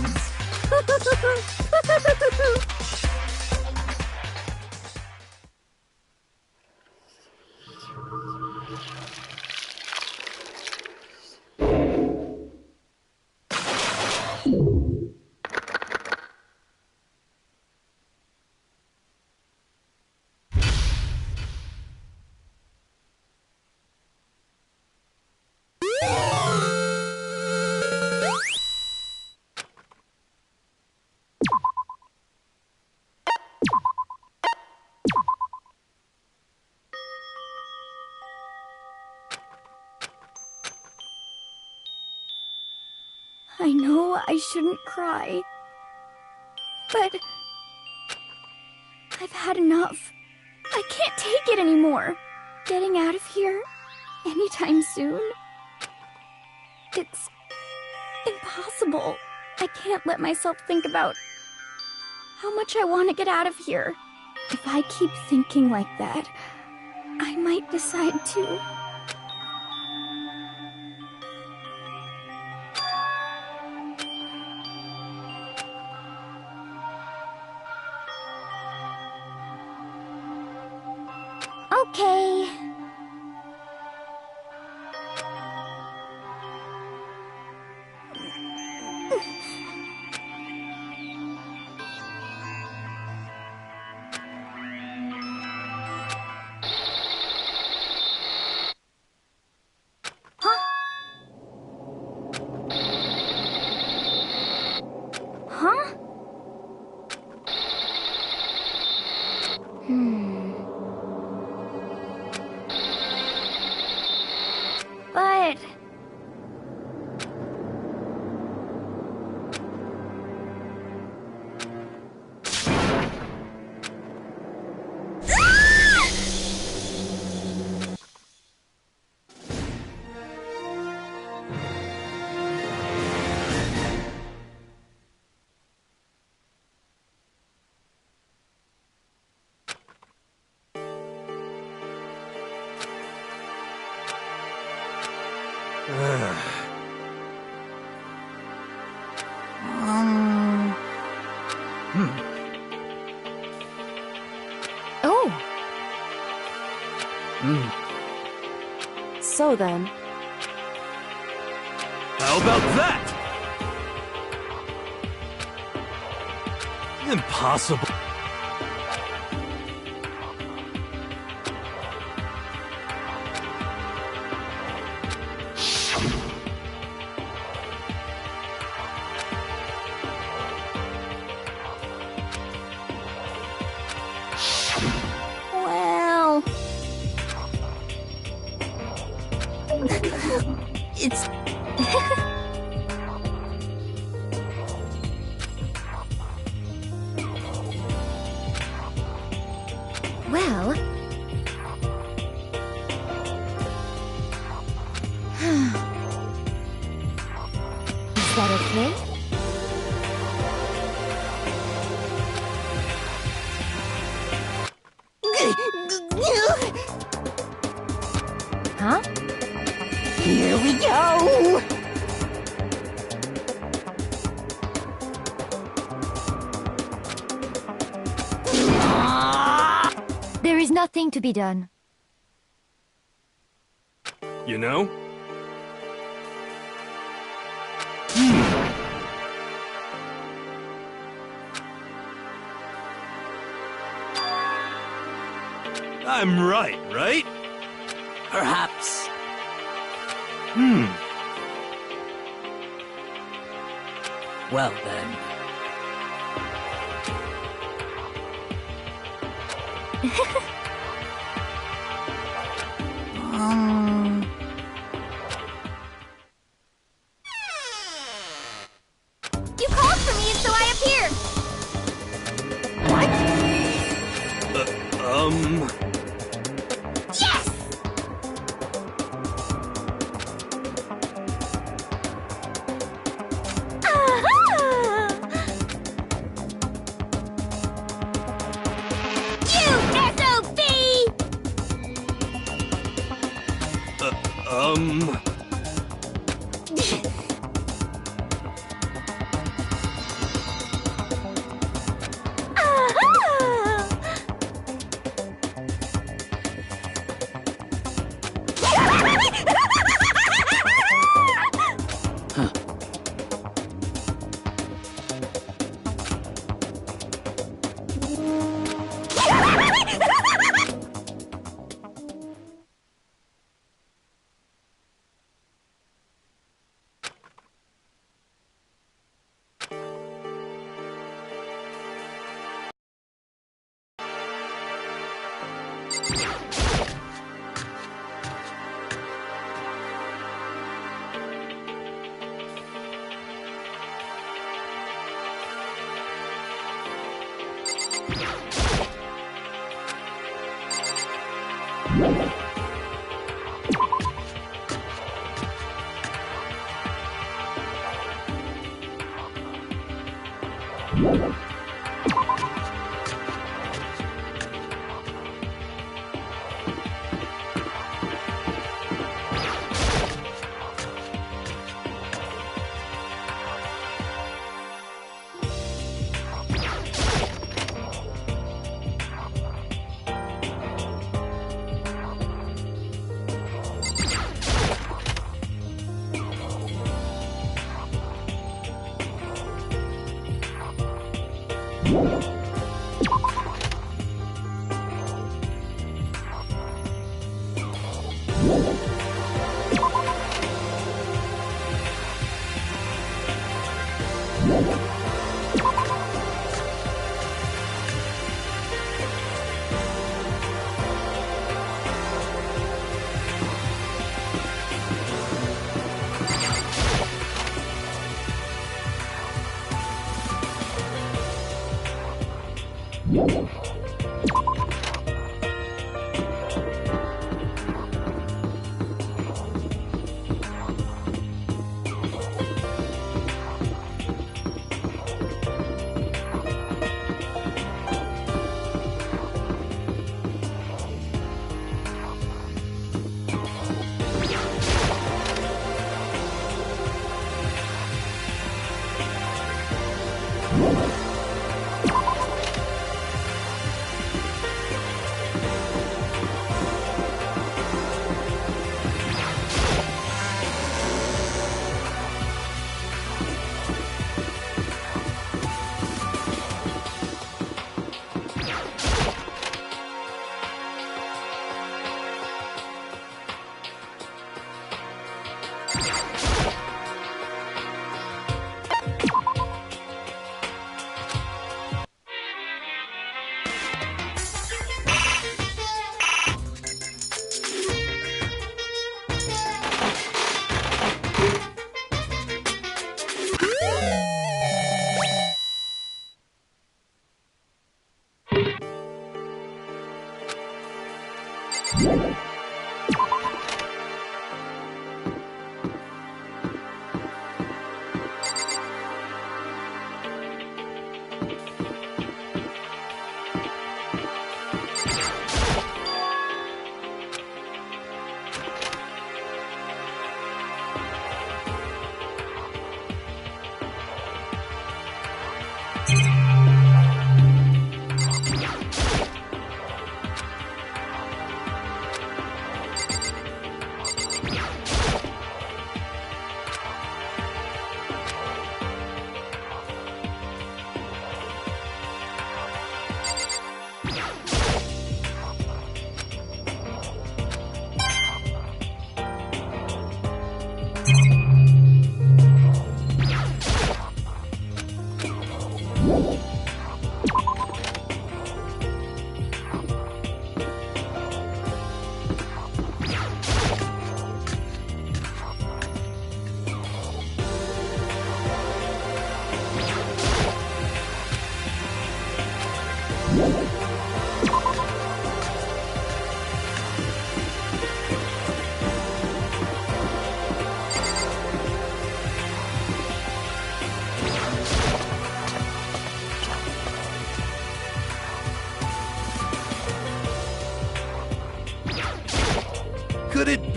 I know I shouldn't cry, but I've had enough. I can't take it anymore. Getting out of here anytime soon, it's impossible. I can't let myself think about how much I want to get out of here. If I keep thinking like that, I might decide to. Okay. Huh? But... Oh. So then. How about that? Impossible. Well... It's... Well... Is that okay? Huh? Here we go! There is nothing to be done. You know? I'm right, right? Perhaps. Well then. Yes!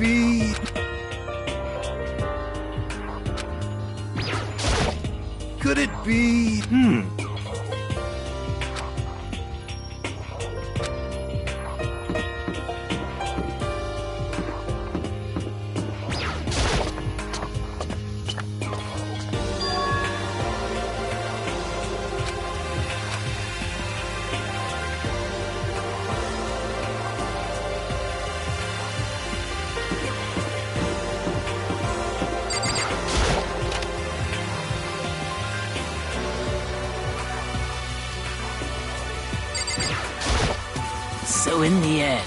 be... Could it be... So in the end...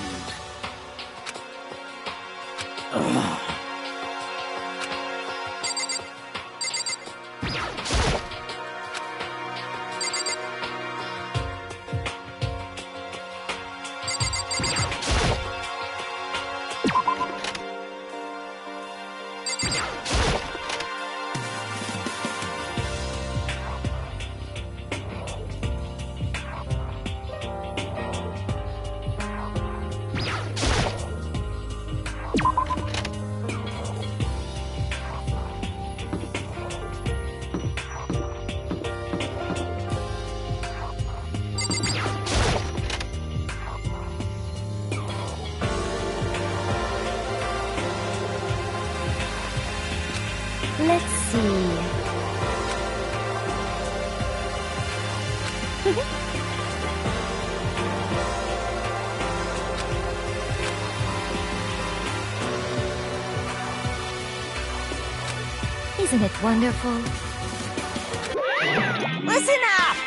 Let's see. Isn't it wonderful? Listen up!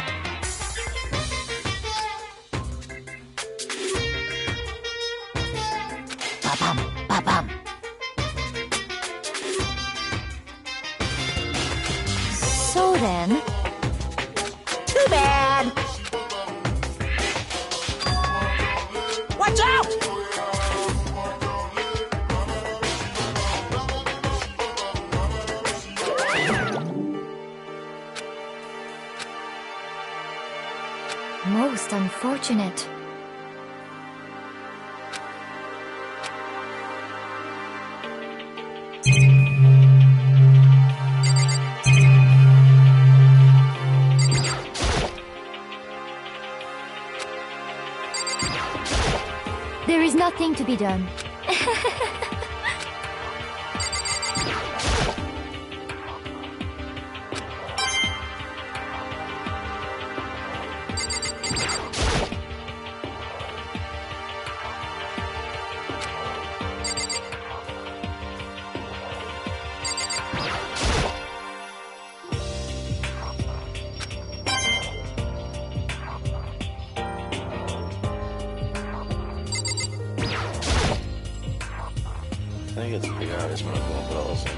Ba-bum, ba-bum. So then... Too bad! Watch out! Most unfortunate. There is nothing to be done. I think it's pretty obvious when I'm going, but I'll listen.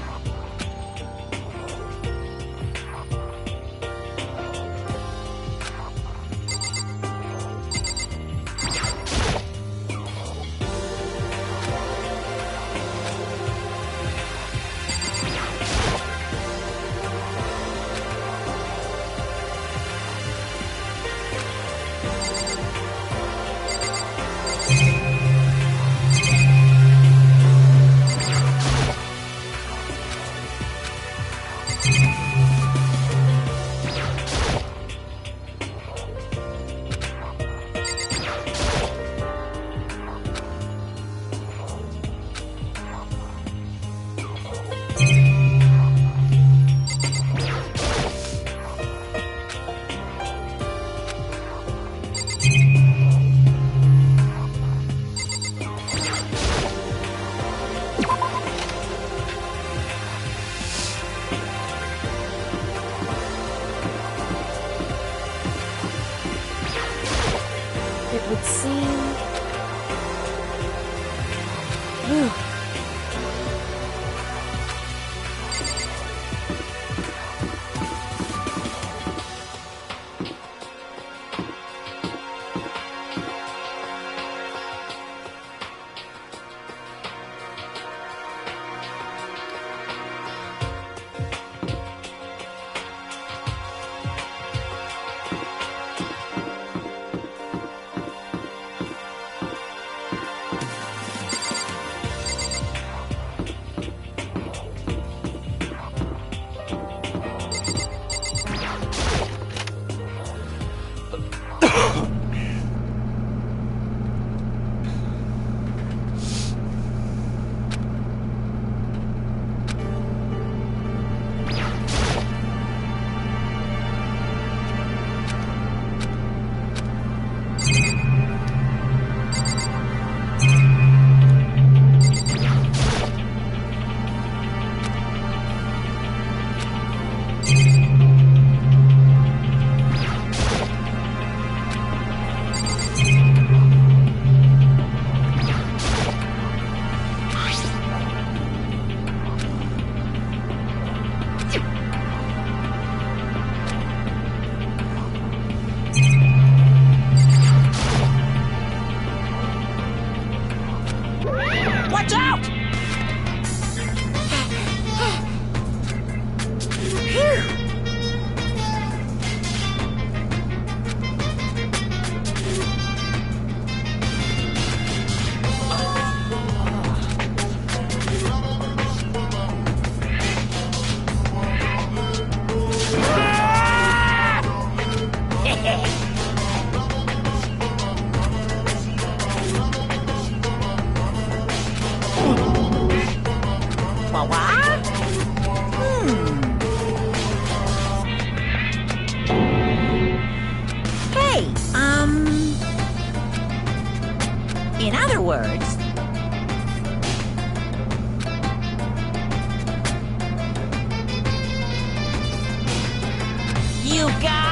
words. You guys?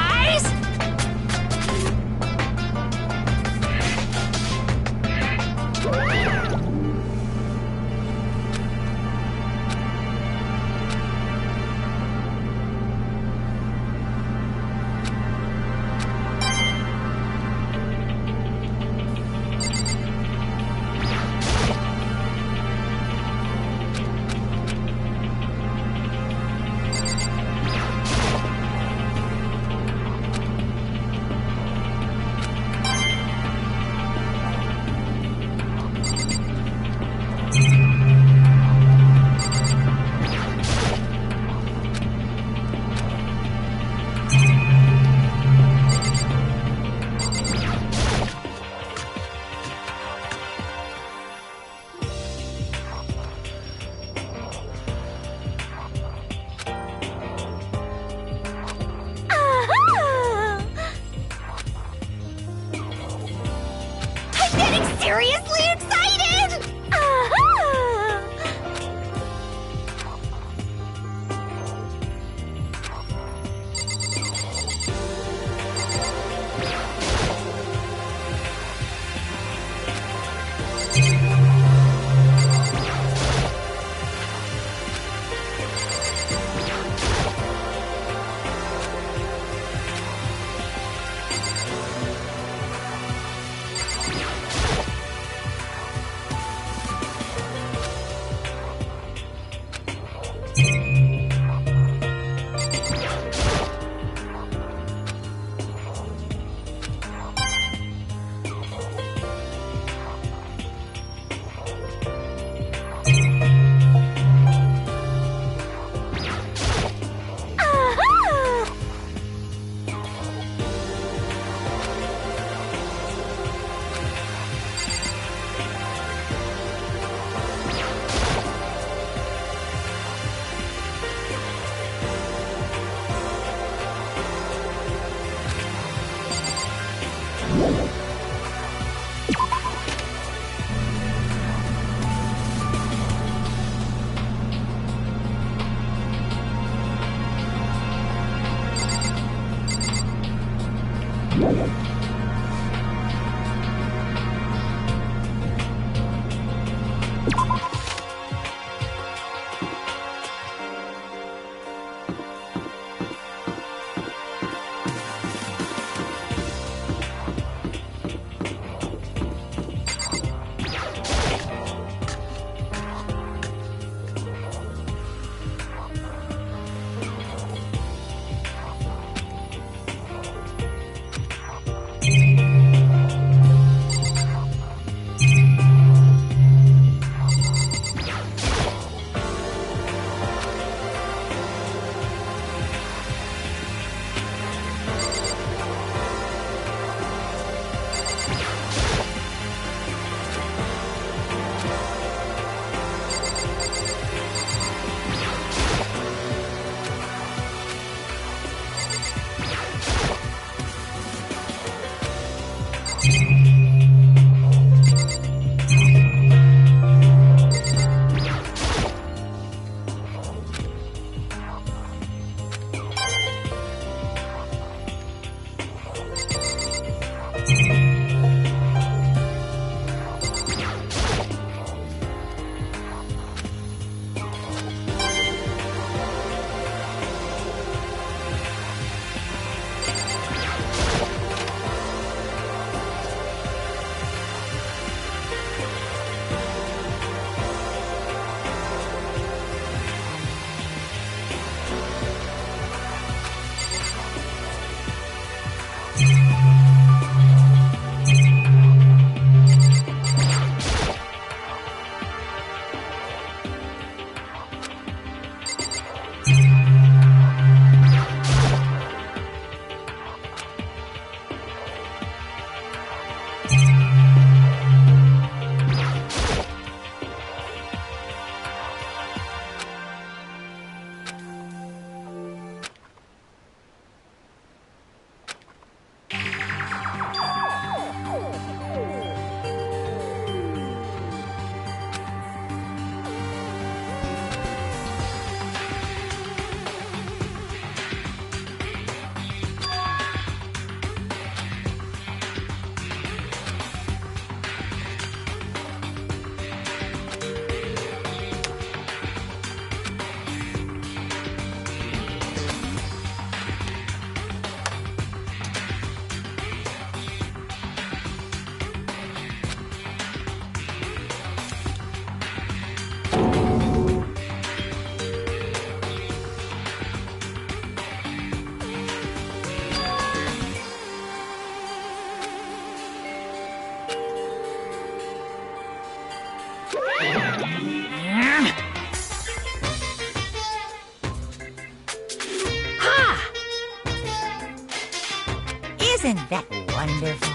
Isn't that wonderful?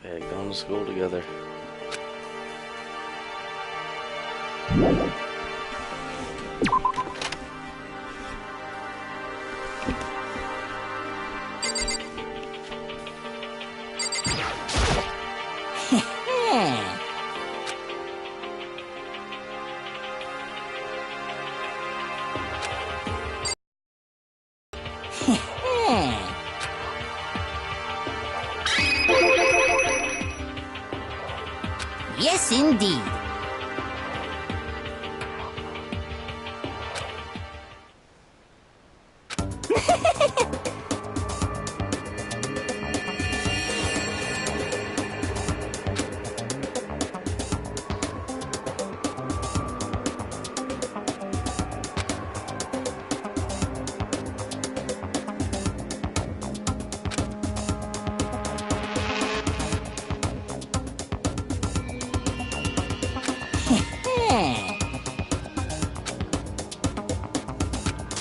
Yeah, going to school together. Yes, indeed.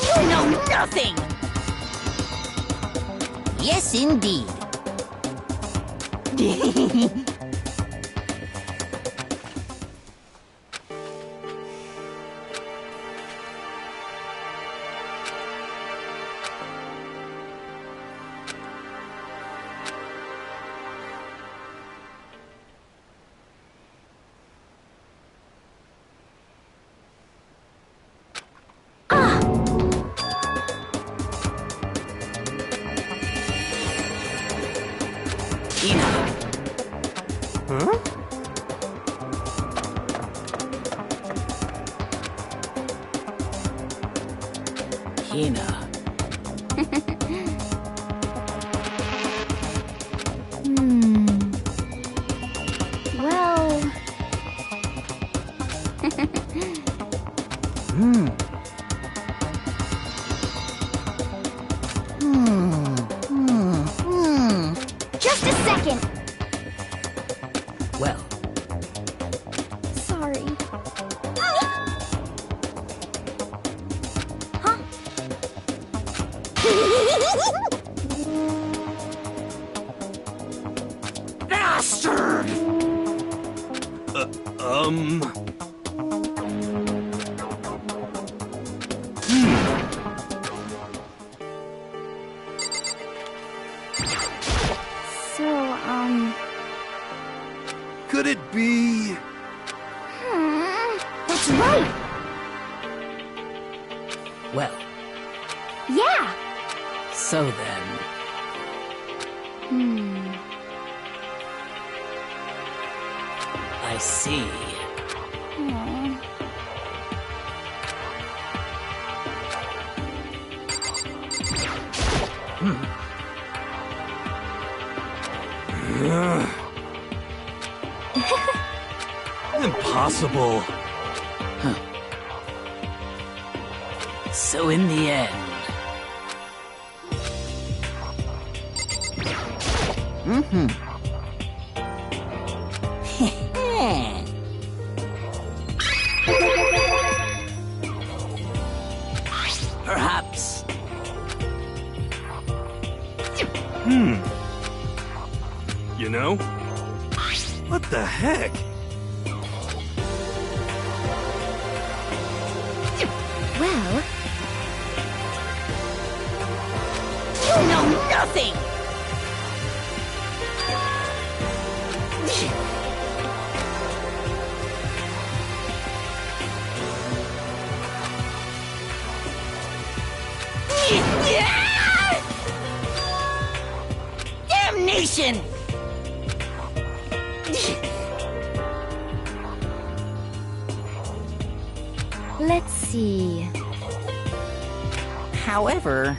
You know nothing! Yes, indeed. Huh? Hina. Well... Just a second. Well, Sorry. Huh? Bastard! So, Could it be... That's right. well, Yeah. so then. I see. Impossible. So in the end, perhaps. You know? What the heck? Well, You know nothing! Damnation! Let's see. However,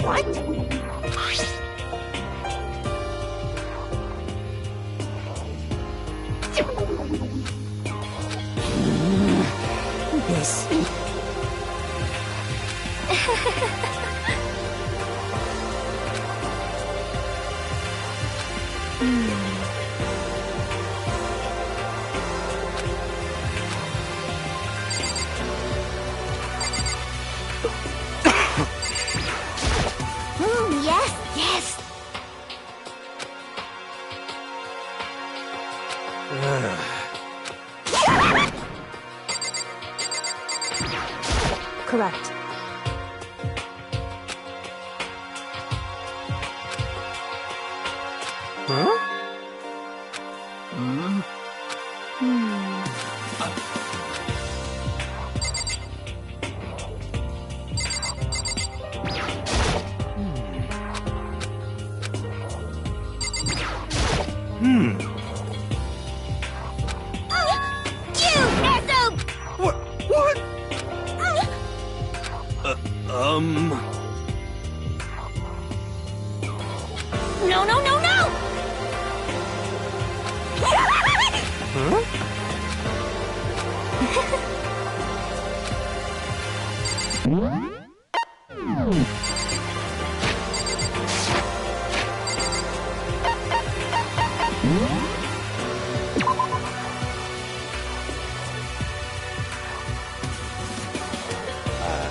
what? This. Correct. Huh? What? What? No, no, no, no! Huh?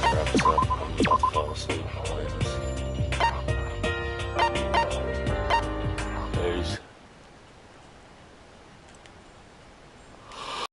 Wraps up. I'm about to fall asleep playing this.